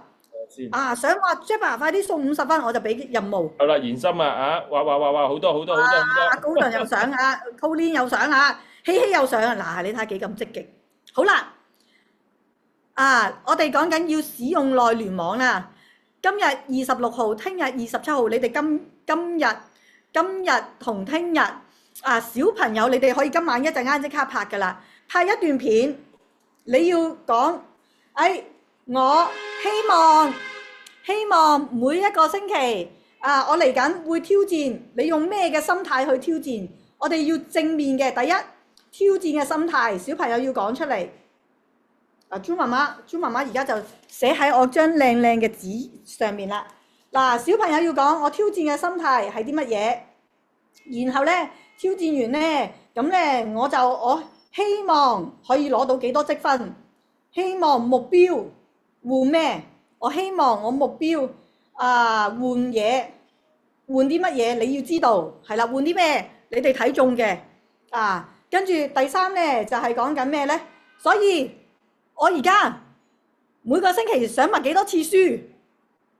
先。啊，想話 Jabba 快啲送50分，我就俾任務。好啦，延伸啊，哇，好多。阿高頓又上啊，Colin 又上啊，希希又上啊，嗱，你睇下幾咁積極。好啦，我哋講緊要使用內聯網啦。今日26號，聽日27號，你哋今日同聽日小朋友，你哋可以今晚一陣間即刻拍㗎啦。拍一段片，你要講，我希望每一個星期我嚟緊會挑戰，你用咩嘅心態去挑戰？我哋要正面嘅，第一挑戰嘅心態，小朋友要講出嚟。朱媽媽而家就寫喺我張靚嘅紙上面啦。小朋友要講我挑戰嘅心態係啲乜嘢？然後呢，挑戰完呢，咁呢我希望可以攞到幾多積分？希望目標換咩？我希望我目標換嘢，換啲乜嘢？你要知道係啦，換啲咩？你哋睇中嘅跟住第三呢，就係講緊咩呢？所以我而家每個星期想默幾多次書？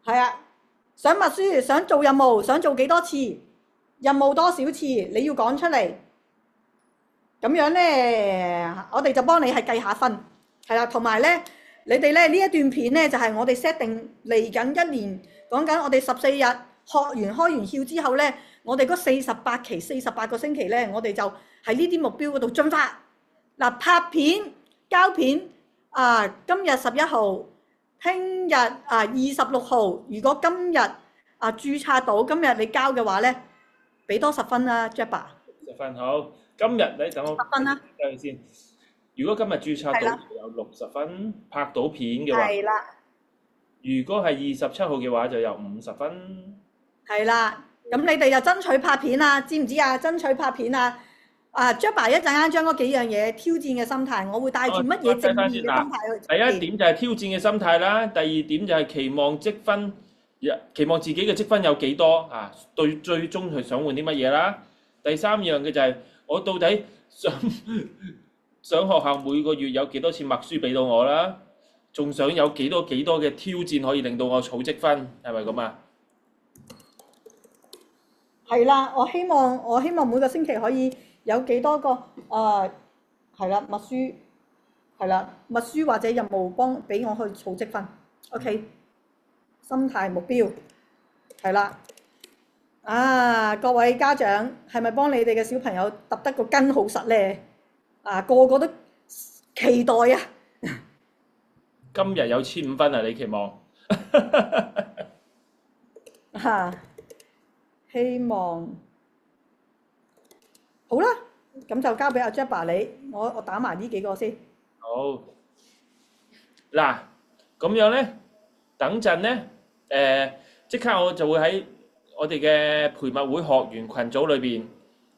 係啊，想默書，想做任務，想做幾多次？任務多少次？你要講出嚟。咁樣呢，我哋就幫你係計下分，係啦。同埋呢，你哋呢一段片呢，就係我哋 set 定嚟緊一年，講緊我哋14日開完竅之後呢，我哋嗰48期48個星期呢，我哋就喺呢啲目標嗰度進發。拍片交片今日11號，聽日26號。如果今日註冊到，今日你交嘅話呢，俾多10分啦 ，Jabba。10分好。今日你等我10分啦。睇先。如果今日註冊到有60分，拍到片嘅話，係啦。如果係27號嘅話，就有50分。係啦，咁你哋就爭取拍片啊，知唔知啊？爭取拍片啊！Jabba 一陣間將嗰幾樣嘢挑戰嘅心態，我會帶住乜嘢正面嘅心態去。第一點就係挑戰嘅心態啦，第二點就係期望積分，期望自己嘅積分有幾多對最終係想換啲乜嘢啦。第三樣嘅就係我到底想學校每個月有幾多次默書俾到我啦，仲想有幾多嘅挑戰可以令到我儲積分，係咪咁啊？係啦，我希望每個星期可以有幾多個係啦默書，係啦默書或者任務俾我去儲積分。OK， 心態目標係啦。各位家長係咪幫你哋嘅小朋友揼得個根好實呢？個個都期待啊！今日有1500分啊！你期望？希望好啦，咁就交俾阿 Jabba 你，我打埋呢幾個先。好，嗱，咁樣呢，等陣呢，即刻我就會喺我哋嘅培物會學員群組裏邊，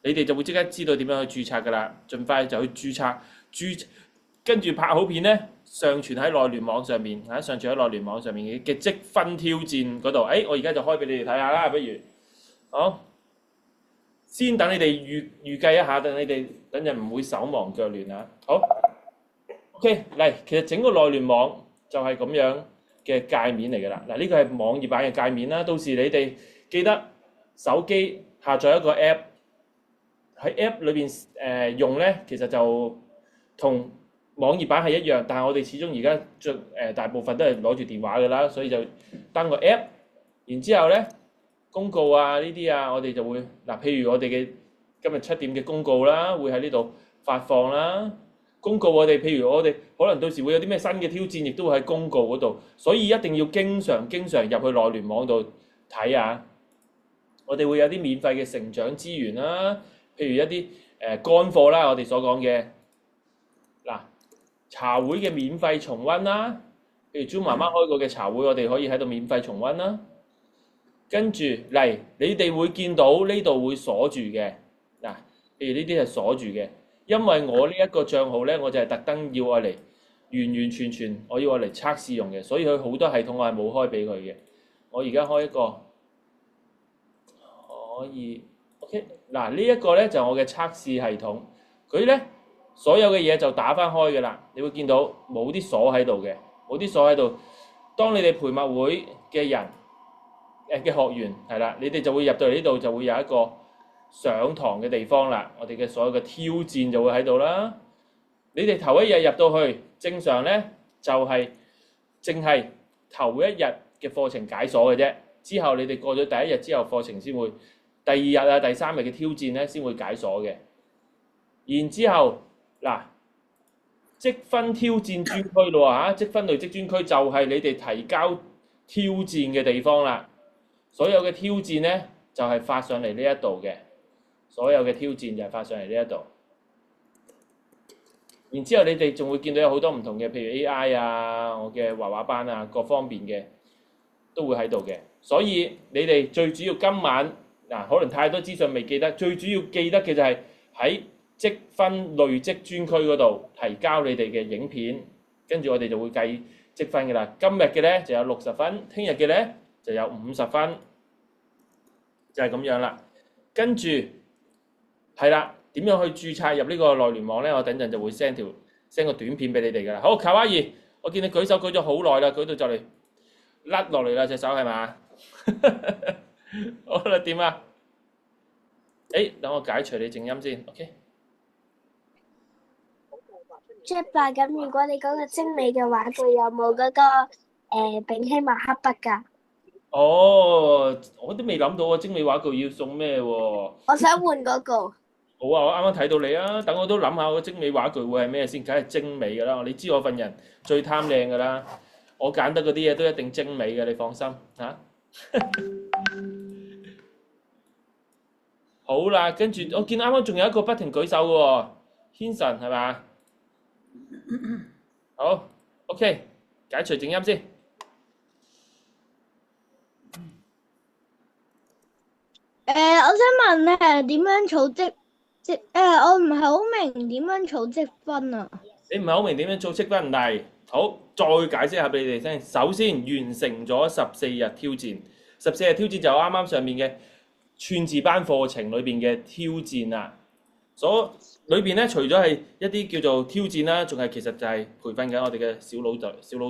你哋就會即刻知道點樣去註冊噶啦，盡快就去註冊，跟住拍好片呢，上傳喺內聯網上面，上傳喺內聯網上面嘅積分挑戰嗰度。我而家就開俾你哋睇下啦，不如好，先等你哋預計一下，等你哋等陣唔會手忙腳亂啊。好 ，OK 嚟，其實整個內聯網就係咁樣嘅界面嚟㗎啦。嗱，呢個係網頁版嘅界面啦，到時你哋記得手機下載一個 app， 喺 app 裏邊用咧，其實就同網頁版係一樣，但係我哋始終而家大部分都係攞住電話㗎啦，所以就登個 app， 然之後咧公告呢啲我哋就會譬如我哋嘅今日7點嘅公告啦，會喺呢度發放啦。公告我哋，譬如我哋可能到時會有啲咩新嘅挑戰，亦都會喺公告嗰度，所以一定要經常入去內聯網度睇啊！我哋會有啲免費嘅成長資源啦，譬如一啲乾貨啦，我哋所講嘅茶會嘅免費重溫啦，譬如朱媽媽開過嘅茶會，我哋可以喺度免費重溫啦。跟住嚟，你哋會見到呢度會鎖住嘅譬如呢啲係鎖住嘅。因為我呢一個帳號呢，我就係特登要我嚟完全，我要我嚟測試用嘅，所以佢好多系統我係冇開俾佢嘅。我而家開一個可以 OK 呢一個呢，就係我嘅測試系統，佢呢，所有嘅嘢就打翻開嘅啦。你會見到冇啲鎖喺度嘅，冇啲鎖喺度，當你哋培默會嘅人嘅學員係啦，你哋就會入到嚟呢度，就會有一個上堂嘅地方啦。我哋嘅所有嘅挑戰就會喺度啦。你哋頭一日入到去，正常咧就係淨係頭一日嘅課程解鎖嘅啫。之後你哋過咗第一日之後，課程先會第二日啊、第三日嘅挑戰咧先會解鎖嘅。然之後嗱，積分挑戰專區咯嚇，積分累積專區就係你哋提交挑戰嘅地方啦。所有嘅挑戰咧就係發上嚟呢一度嘅，所有嘅挑戰就係發上嚟呢一度。然之後你哋仲會見到有好多唔同嘅，譬如 AI 啊、我嘅畫畫班啊，各方面嘅都會喺度嘅。所以你哋最主要今晚可能太多資訊未記得，最主要記得嘅就係喺積分累積專區嗰度提交你哋嘅影片，跟住我哋就會計積分嘅啦。今日嘅咧就有60分，聽日嘅咧就有50分，就係咁樣啦。跟住係啦，點樣去註冊入呢個內聯網咧？我等陣就會 send 個短片俾你哋噶啦。好，卡哇伊，我見你舉手舉咗好耐啦，舉到就嚟甩落嚟啦隻手係嘛？好啦，點啊？等我解除你靜音先 ，OK。Jack 爸，咁如果你嗰個精美嘅畫具有冇嗰個丙烯墨黑筆㗎？哦，我都未諗到啊！精美畫具要送咩喎？我想換嗰個。好啊，我啱啱睇到你啊，等我都諗下個精美畫具會係咩先，梗係精美㗎啦！你知我份人最貪靚㗎啦，我揀得嗰啲嘢都一定精美嘅，你放心嚇。好啦，跟住我見啱啱仲有一個不停舉手嘅喎，Hanson係嘛？好 ，OK， 解除靜音先。我想問點樣儲積？我唔係好明點樣儲積分啊。你唔係好明點樣儲積分？嚟，好，再解釋下俾你哋聽。首先完成咗14日挑戰，14日挑戰就啱啱上面嘅串字班課程裏邊嘅挑戰啦。裏邊咧，除咗係一啲叫做挑戰啦，仲係其實就係培訓緊我哋嘅小腦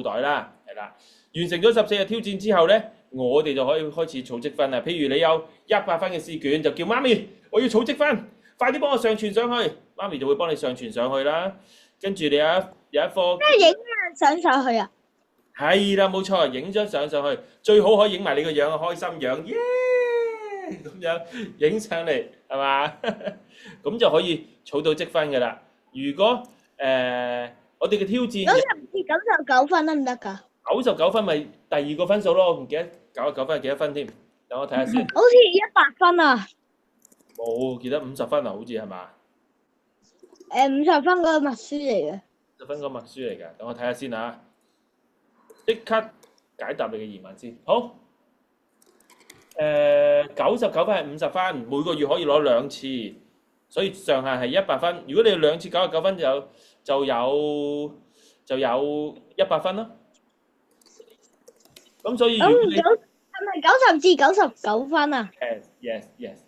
袋啦，係啦。完成咗14日挑戰之後咧，我哋就可以開始儲積分啦。譬如你有100分嘅試卷，就叫媽咪，我要儲積分，快啲幫我上傳上去，媽咪就會幫你上傳上去啦。跟住你有一科，即係影相上去啊？係啦，冇錯，影張相上去，最好可以影埋你個樣，開心樣，耶！咁樣影上嚟係嘛？咁就可以儲到積分㗎啦。如果我哋嘅挑戰90至99分得唔得㗎？99分咪第二個分數咯，我唔記得99分係幾多分添。等我睇下先。好似100分啊！冇，記得50分啊，好似係嘛？50分嗰個默書嚟嘅。50分嗰個默書嚟㗎，等我睇下先啊！即刻解答你嘅疑問先。好。99分係50分，每個月可以攞2次，所以上限係100分。如果你有2次99分就有100分咯。咁所以如果你係咪90至99分啊？Yes。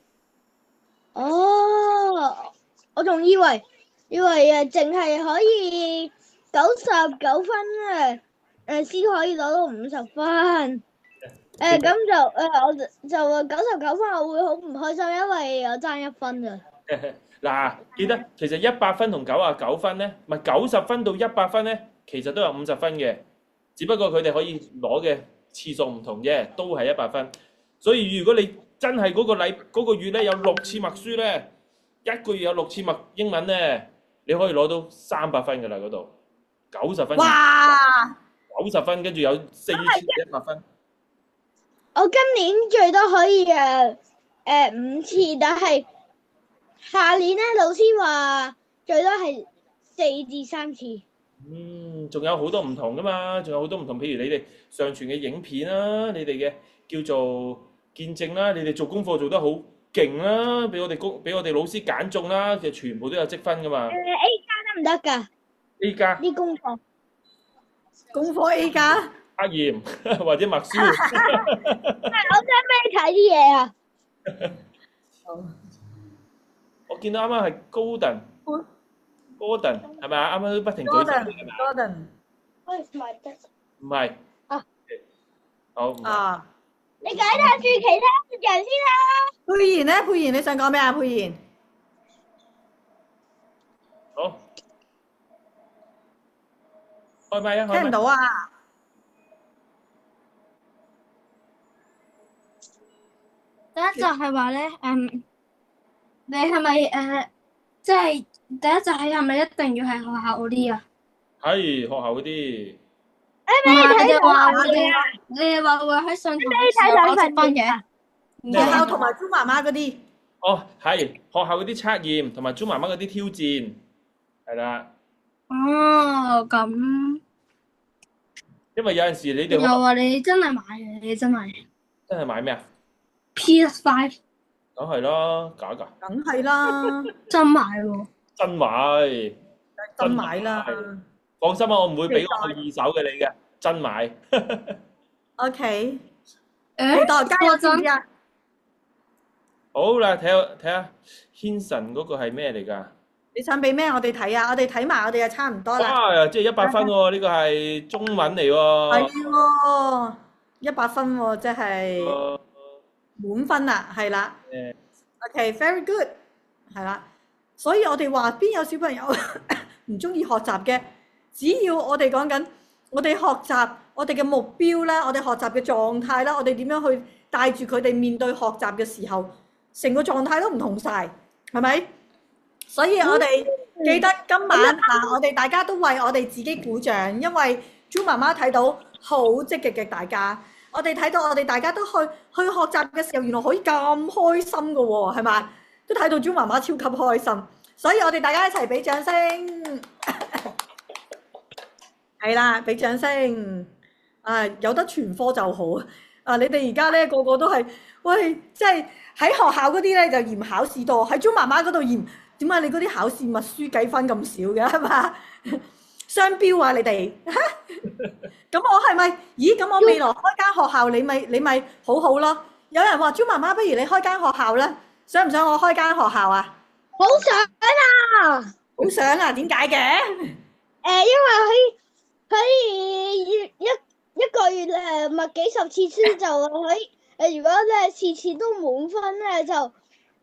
哦，我仲以為淨係可以99分先可以攞到50分。咁我就99分，我會好唔開心，因為我爭1分㗎。嗱，記得其實100分同99分咧，唔係90分到100分咧，其實都有50分嘅，只不過佢哋可以攞嘅次數唔同啫，都係100分。所以如果你真係嗰個月咧有6次默書咧，一個月有6次默英文咧，你可以攞到300分㗎啦，嗰度90分。哇！90分，跟住有4次100分。我今年最多可以5次，但係下年咧老師話最多係4至3次。仲有好多唔同噶嘛，仲有好多唔同，譬如你哋上傳嘅影片啦，你哋嘅叫做見證啦，你哋做功課做得好勁啦，俾我哋老師揀中啦，其實全部都有積分噶嘛。A 加得唔得㗎 ？A 加啲功課 A 加。測驗或者默書。我想俾你睇啲嘢啊！我見到啱啱係Gordon 係咪啊？啱啱都不停舉手係咪啊？ Gordon。唔係。好，唔係啊，你解答住其他人先啦。佩賢咧，佩賢你想講咩啊？佩賢，好，開咪啊，開咪。聽唔到啊？第一就係話咧，你係咪即係第一就係咪一定要係學校嗰啲啊？係學校嗰啲。唔係你哋話你哋話會喺上堂嘅時候考積分嘅，學校同埋豬媽媽嗰啲，哦，係學校嗰啲測驗同埋豬媽媽嗰啲挑戰，係啦。哦咁，因為有陣時你哋又話你真係買嘅，你真係買咩啊？ PS5 梗係啦，假㗎。梗係啦，真買喎。真買。真買啦。放心啊，我唔會俾我二手嘅你嘅，真買。OK，期誒，待加油知唔知啊？好啦，睇下Hanson嗰個係咩嚟㗎？你想俾咩我哋睇啊？我哋睇埋我哋就差唔多啦。哇！即係100分喎，呢個係中文嚟喎。係喎，100分喎，即係滿分啦，係啦。OK，very good，係啦。所以我哋話邊有小朋友唔中意學習嘅？只要我哋講緊我哋學習，我哋嘅目標啦，我哋學習嘅狀態啦，我哋點樣去帶住佢哋面對學習嘅時候，成個狀態都唔同晒，係咪？所以我哋記得今晚嗱，我哋大家都為我哋自己鼓掌，因為豬媽媽睇到好積極嘅大家，我哋睇到我哋大家都去學習嘅時候，原來可以咁開心嘅喎，係嘛？都睇到豬媽媽超級開心，所以我哋大家一齊俾掌聲。係啦，俾掌聲！啊，有得全科就好啊！你哋而家咧個個都係，喂，即係喺學校嗰啲咧就嫌考試多，喺豬媽媽嗰度嫌點解你嗰啲考試默書計分咁少嘅係嘛？雙標啊你哋！咁我係咪？咦，咁我未來開間學校，你咪好好咯？有人話豬媽媽，不如你開間學校咧，想唔想我開間學校啊？好想啊！好想啊！點解嘅？因為可以一個月默幾十次書就可以如果咧次次都滿分咧就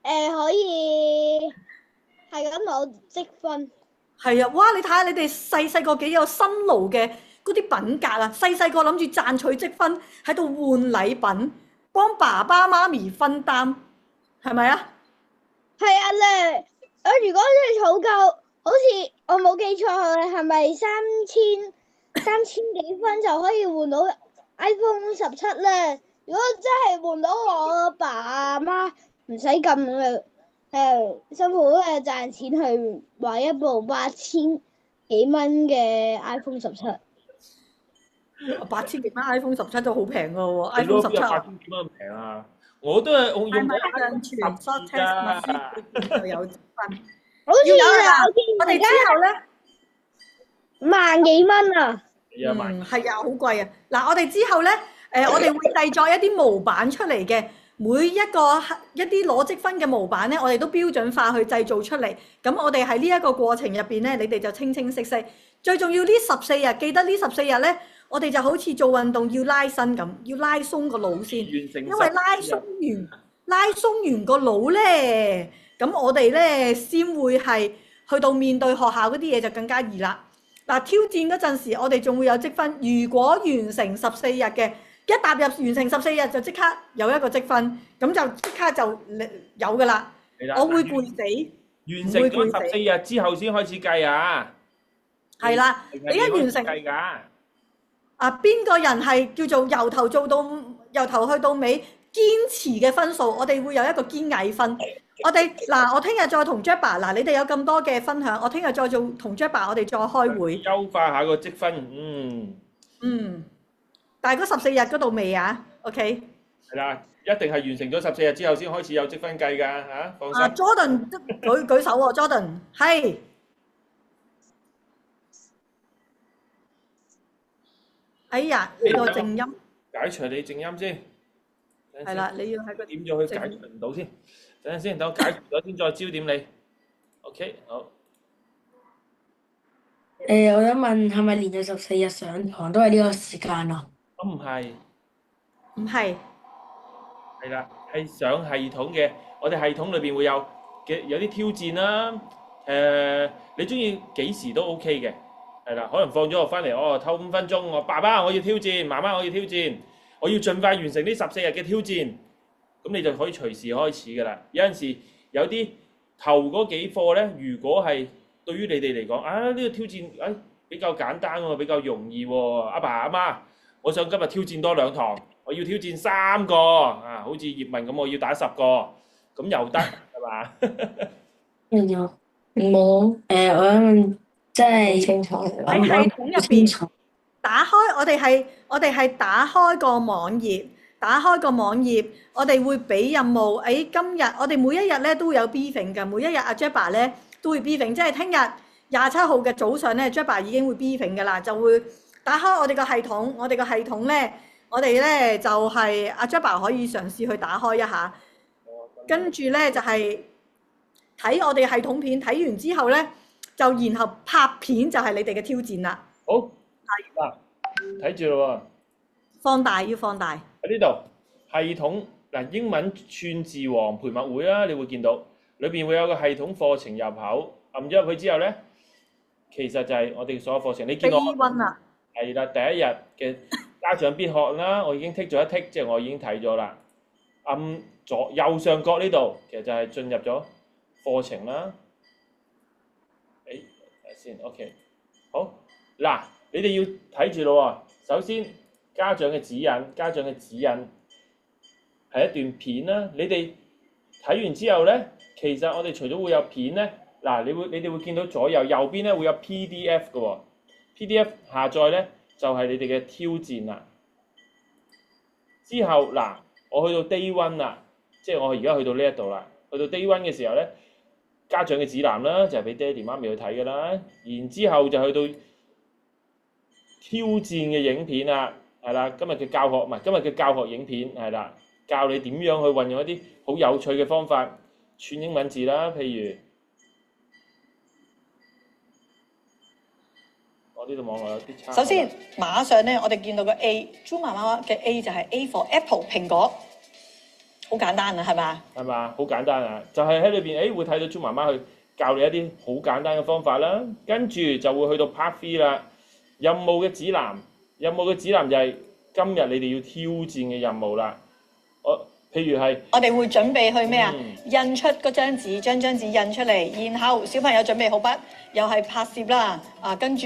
可以係咁攞積分。係啊！哇！你睇下你哋細個幾有辛勞嘅嗰啲品格啊！細個諗住賺取積分喺度換禮品，幫爸爸媽咪分擔，係咪啊？係啊咧！如果你儲夠，好似我冇記錯係咪3000幾分就可以換到 iPhone 17咧？如果真係換到我爸阿媽唔使咁辛苦賺錢去買一部8000幾蚊嘅 iPhone 17。8000幾蚊 iPhone 17都好平㗎喎，iPhone 17。8000幾蚊咁平啊！我都係用係咪上全 short test 默書就有積分？好似啊！我哋之後咧萬幾蚊啊！係啊，好貴啊！嗱，我哋之後咧，我哋會製作一啲模板出嚟嘅，每一啲攞積分嘅模板咧，我哋都標準化去製造出嚟。咁我哋喺呢一個過程入邊咧，你哋就清清晰晰。最重要呢14日，記得呢14日咧，我哋就好似做運動要拉伸咁，要拉鬆個腦先，因為拉鬆完個腦咧，咁我哋咧先會係去到面對學校嗰啲嘢就更加易啦。嗱，挑戰嗰陣時，我哋仲會有積分。如果完成14日嘅，一踏入完成14日就即刻有一個積分，咁就即刻就有㗎啦。我會攰死，完成咗14日之後先開始計啊！係啦，你一完成計㗎。邊個人係叫做由頭去到尾堅持嘅分數，我哋會有一個堅毅分。我聽日再同 Jabba 你哋有咁多嘅分享，我聽日再做同 Jabba 我哋再開會優化下個積分。但係嗰14日嗰度未啊 ？OK。係啦，一定係完成咗14日之後先開始有積分計㗎嚇，放心。Jordan 舉手喎，Jordan 係。哎呀，你個靜音。解除你靜音先。係啦，你要喺個點咗去解除唔到先。等陣先，等我解除咗先再焦點你。OK， 好。我想問係咪連續14日上堂都係呢個時間啊？咁唔係，唔係，係啦，係上系統嘅。我哋系統裏邊會有啲挑戰啦。你中意幾時都 OK 嘅，係啦。可能放咗學翻嚟，唞5分鐘，我爸爸我要挑戰，媽媽我要挑戰，我要盡快完成呢14日嘅挑戰。咁你就可以隨時開始㗎啦。有陣時有啲頭嗰幾課咧，如果係對於你哋嚟講，呢個挑戰比較簡單喎，比較容易喎。阿爸阿媽，我想今日挑戰多2堂，我要挑戰3個好似葉問咁，我要打10個，咁又得係嘛？冇我真係清楚。喺系統入邊打開，我哋係打開個網頁，我哋會俾任務。今日我哋每一日咧都會有 briefing 嘅，每一日阿 Jabba 咧都會 briefing，即係聽日27號嘅早上咧 Jabba 已經會 briefing 㗎啦，就會打開我哋個系統。我哋個系統咧，我哋咧就係阿 Jabba 可以嘗試去打開一下，跟住咧就係睇我哋系統片，睇完之後咧就然後拍片，就係你哋嘅挑戰啦。好，嗱，睇住咯喎，要放大。喺呢度系統嗱，英文串字王培麥會啦，你會見到裏邊會有個系統課程入口，撳咗入去之後咧，其實就係我哋所有課程。你見我係啦，第一日嘅家長必學啦，我已經剔咗一剔，即係我已經睇咗啦。按右上角呢度，其實就係進入咗課程啦。睇先 ，OK， 好嗱，你哋要睇住咯喎。首先家長嘅指引係一段片啦。你哋睇完之後咧，其實我哋除咗會有片咧，嗱，你哋會見到左右邊咧會有 PDF 嘅喎。PDF 下載咧就係你哋嘅挑戰啦。之後嗱，我去到 Day 1啦，即係我而家去到呢一度啦。去到 Day 1嘅時候咧，家長嘅指南啦，就係俾爹哋媽咪去睇㗎啦。然之後就去到挑戰嘅影片啦，係啦，今日嘅教學影片係啦，教你點樣去運用一啲好有趣嘅方法串英文字啦。譬如我呢度網絡有啲差。首先馬上咧，我哋見到個 A， 豬媽媽嘅 A 就係 A for Apple 蘋果，好簡單啊，係嘛？係嘛，好簡單啊！就係喺裏邊，會睇到豬媽媽去教你一啲好簡單嘅方法啦。跟住就會去到 Part 3啦，任務嘅指南。任務嘅指南就係今日你哋要挑戰嘅任務啦。譬如係我哋會準備去咩啊？印出嗰張紙，將張紙印出嚟，然後小朋友準備好筆，又係拍攝啦。跟住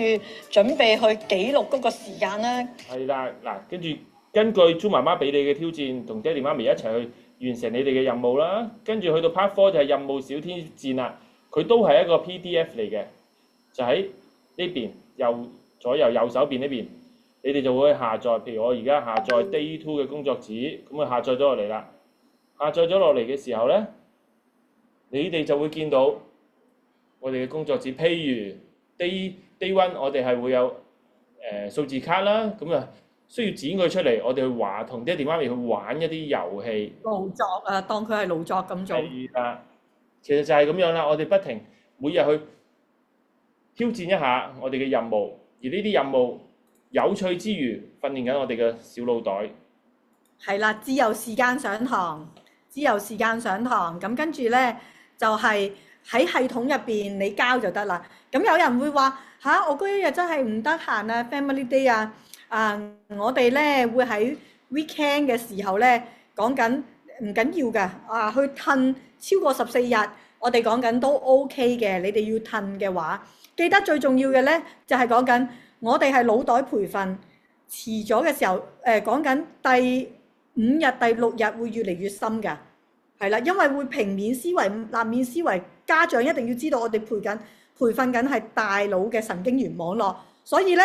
準備去記錄嗰個時間啦。係啦，嗱，跟住根據豬媽媽俾你嘅挑戰，同爹哋媽咪一齊去完成你哋嘅任務啦。跟住去到 Part 4就係任務小挑戰啦。佢都係一個 PDF 嚟嘅，就喺呢邊左右手邊呢邊，你哋就會去下載。譬如我而家下載 Day 2嘅工作紙，咁啊下載咗落嚟啦。下載咗落嚟嘅時候咧，你哋就會見到我哋嘅工作紙。譬如 Day 1，我哋係會有數字卡啦，咁啊需要剪佢出嚟，我哋去同爹哋媽咪去玩一啲遊戲。勞作啊，當佢係勞作咁做。係啦，其實就係咁樣啦。我哋不停每日去挑戰一下我哋嘅任務，而呢啲任務有趣之餘，訓練緊我哋嘅小腦袋。係啦，自由時間上堂，咁跟住咧就係喺系統入邊你交就得啦。咁有人會話我嗰一日真係唔得閒啊 ，Family Day 我哋咧會喺 weekend 嘅時候咧講緊唔緊要㗎，去褪超過14日，我哋講緊都 OK 嘅。你哋要褪嘅話，記得最重要嘅咧就係講緊我哋係腦袋培訓，遲咗嘅時候講緊第5日、第6日會越嚟越深㗎，係啦，因為會平面思維、立面思維，家長一定要知道我哋培訓緊係大腦嘅神經元網絡，所以咧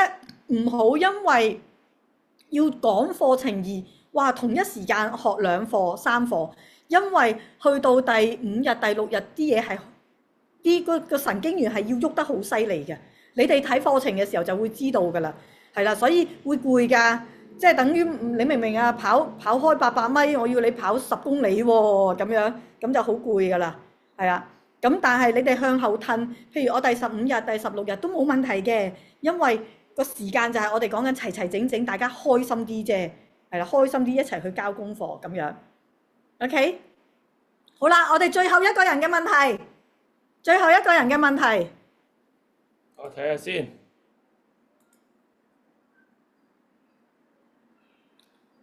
唔好因為要講課程而同一時間學2課、3課，因為去到第5日、第6日啲嘢係個神經元係要喐得好犀利嘅，你哋睇課程嘅時候就會知道㗎啦，係啦，所以會攰㗎。即係等於你明唔明啊？跑開800米，我要你跑10公里喎，咁樣咁就好攰㗎啦，係啊。咁但係你哋向後褪，譬如我第15日、第16日都冇問題嘅，因為個時間就係我哋講緊齊整整，大家開心啲啫。係啦，開心啲一齊去交功課咁樣。OK， 好啦，我哋最後一個人嘅問題，我睇下先。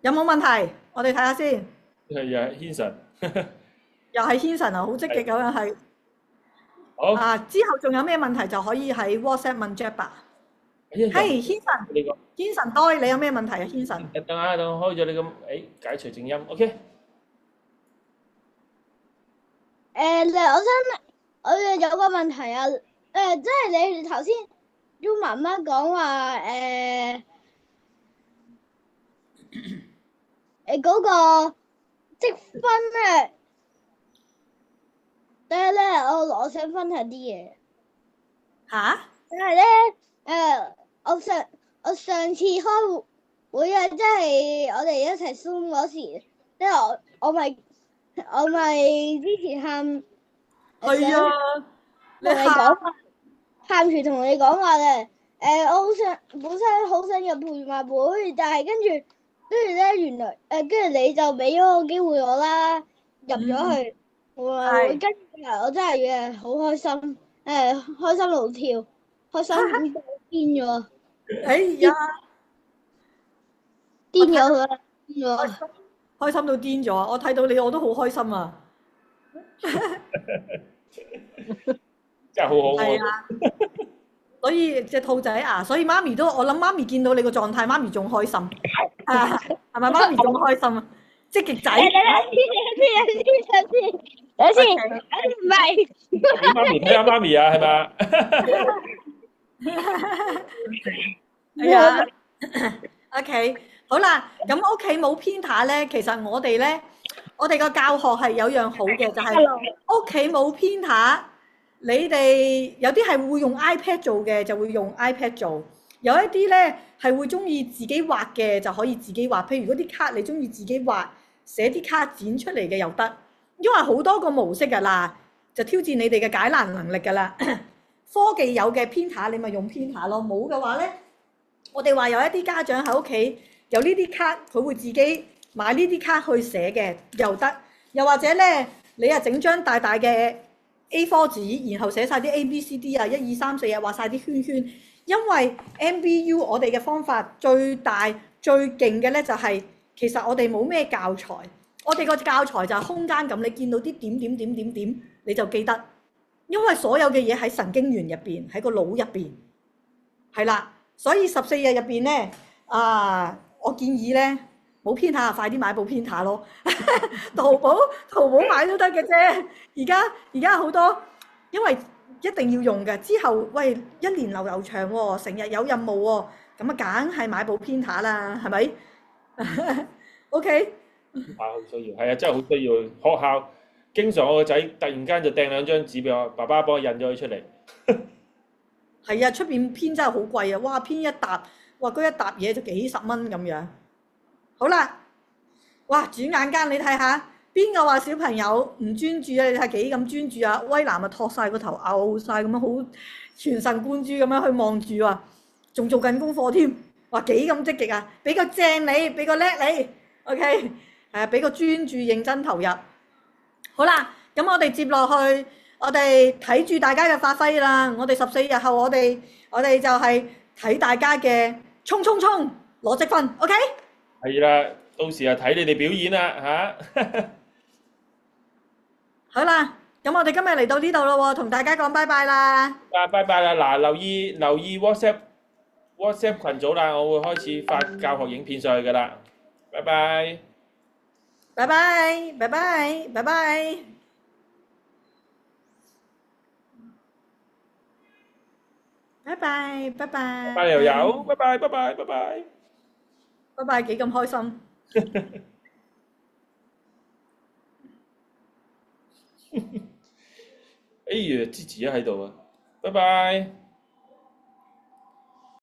有冇問題？我哋睇下先。係啊，軒神。又係軒神啊，好積極咁樣係。好。啊，之後仲有咩問題就可以喺 WhatsApp 問 Jack 啊。係軒神，軒神多，你有咩問題啊？軒神。等下，等我開咗你咁，解除靜音 ，OK。我有個問題啊，即係你頭先 U 媽媽講話嗰個積分咧，但係咧我想分享啲嘢。嚇？但係咧我上次開會啊，即係我哋一齊 Zoom 嗰時，即係我咪之前喊。係啊，你喊住同你講話嘅，我本身好想入培訓會，但係跟住咧，原來跟住你就俾咗個機會我啦，入咗去培訓會，跟住我真係嘅好開心，開心到跳，開心到癲咗，哎呀，癲咗佢啦，癲咗，開心到癲咗，我睇到你我都好開心啊！真係好可愛。係啊，所以隻兔仔啊，所以媽咪都，我諗媽咪見到你個狀態，媽咪仲開心，係咪媽咪仲開心啊？積極仔。等先，唔係。俾媽咪睇下媽咪啊，係嘛？係啊。OK， 好啦，咁屋企冇 printer 咧，其實我哋咧。我哋個教學係有樣好嘅，就係屋企冇 printer，你哋有啲係會用 iPad 做嘅，就會用 iPad 做；有一啲咧係會中意自己畫嘅，就可以自己畫。譬如嗰啲卡你中意自己畫，寫啲卡剪出嚟嘅又得。因為好多個模式㗎啦，就挑戰你哋嘅解難能力㗎啦。科技有嘅 printer 你咪用 printer 咯，冇嘅話咧，我哋話有一啲家長喺屋企有呢啲卡，佢會自己買呢啲卡去寫嘅又得，又或者咧，你啊整張大大嘅 A4 紙，然後寫晒啲 A、B、C、D 啊，1、2、3、4啊，畫晒啲圈圈。因為 MBU 我哋嘅方法最大最勁嘅咧就係、其實我哋冇咩教材，我哋個教材就係空間咁，你見到啲點你就記得，因為所有嘅嘢喺神經元入邊，喺個腦入邊，係啦，所以14日入邊咧我建議咧。冇 printer 快啲買部 printer 咯，淘寶買都得嘅啫。而家好多，因為一定要用嘅。之後喂一年流長喎，成日有任務喎，咁啊梗係買部 printer 啦，係咪？OK。好需要，係啊，真係好需要。學校經常我個仔突然間就掟兩張紙俾我，爸爸幫我印咗佢出嚟。係啊，出邊編真係好貴啊！哇，編一沓，哇嗰一沓嘢就幾十蚊咁樣。好啦，哇！轉眼間你睇下，邊個話小朋友唔專注啊？你睇幾咁專注啊？威南啊，托晒個頭，嘔晒咁樣，好全神貫注咁樣去望住啊，仲做緊功課添，哇幾咁積極啊！俾個正你，俾個叻你 ，OK， 俾個專注認真投入。好啦，咁我哋接落去，我哋睇住大家嘅發揮啦。我哋14日後，我哋就係睇大家嘅衝攞積分 ，OK？係啦，到時啊睇你哋表演啦嚇。好啦，咁我哋今日嚟到呢度咯喎，同大家講拜拜啦。拜拜啦！嗱，留意 WhatsApp 群組啦，我會開始發教學影片上去噶啦。拜拜。拜拜，拜拜，拜拜。拜拜，拜拜。拜拜又有，拜拜，拜拜，拜拜。拜拜，幾咁開心。哎呀，支持喺度啊！拜拜。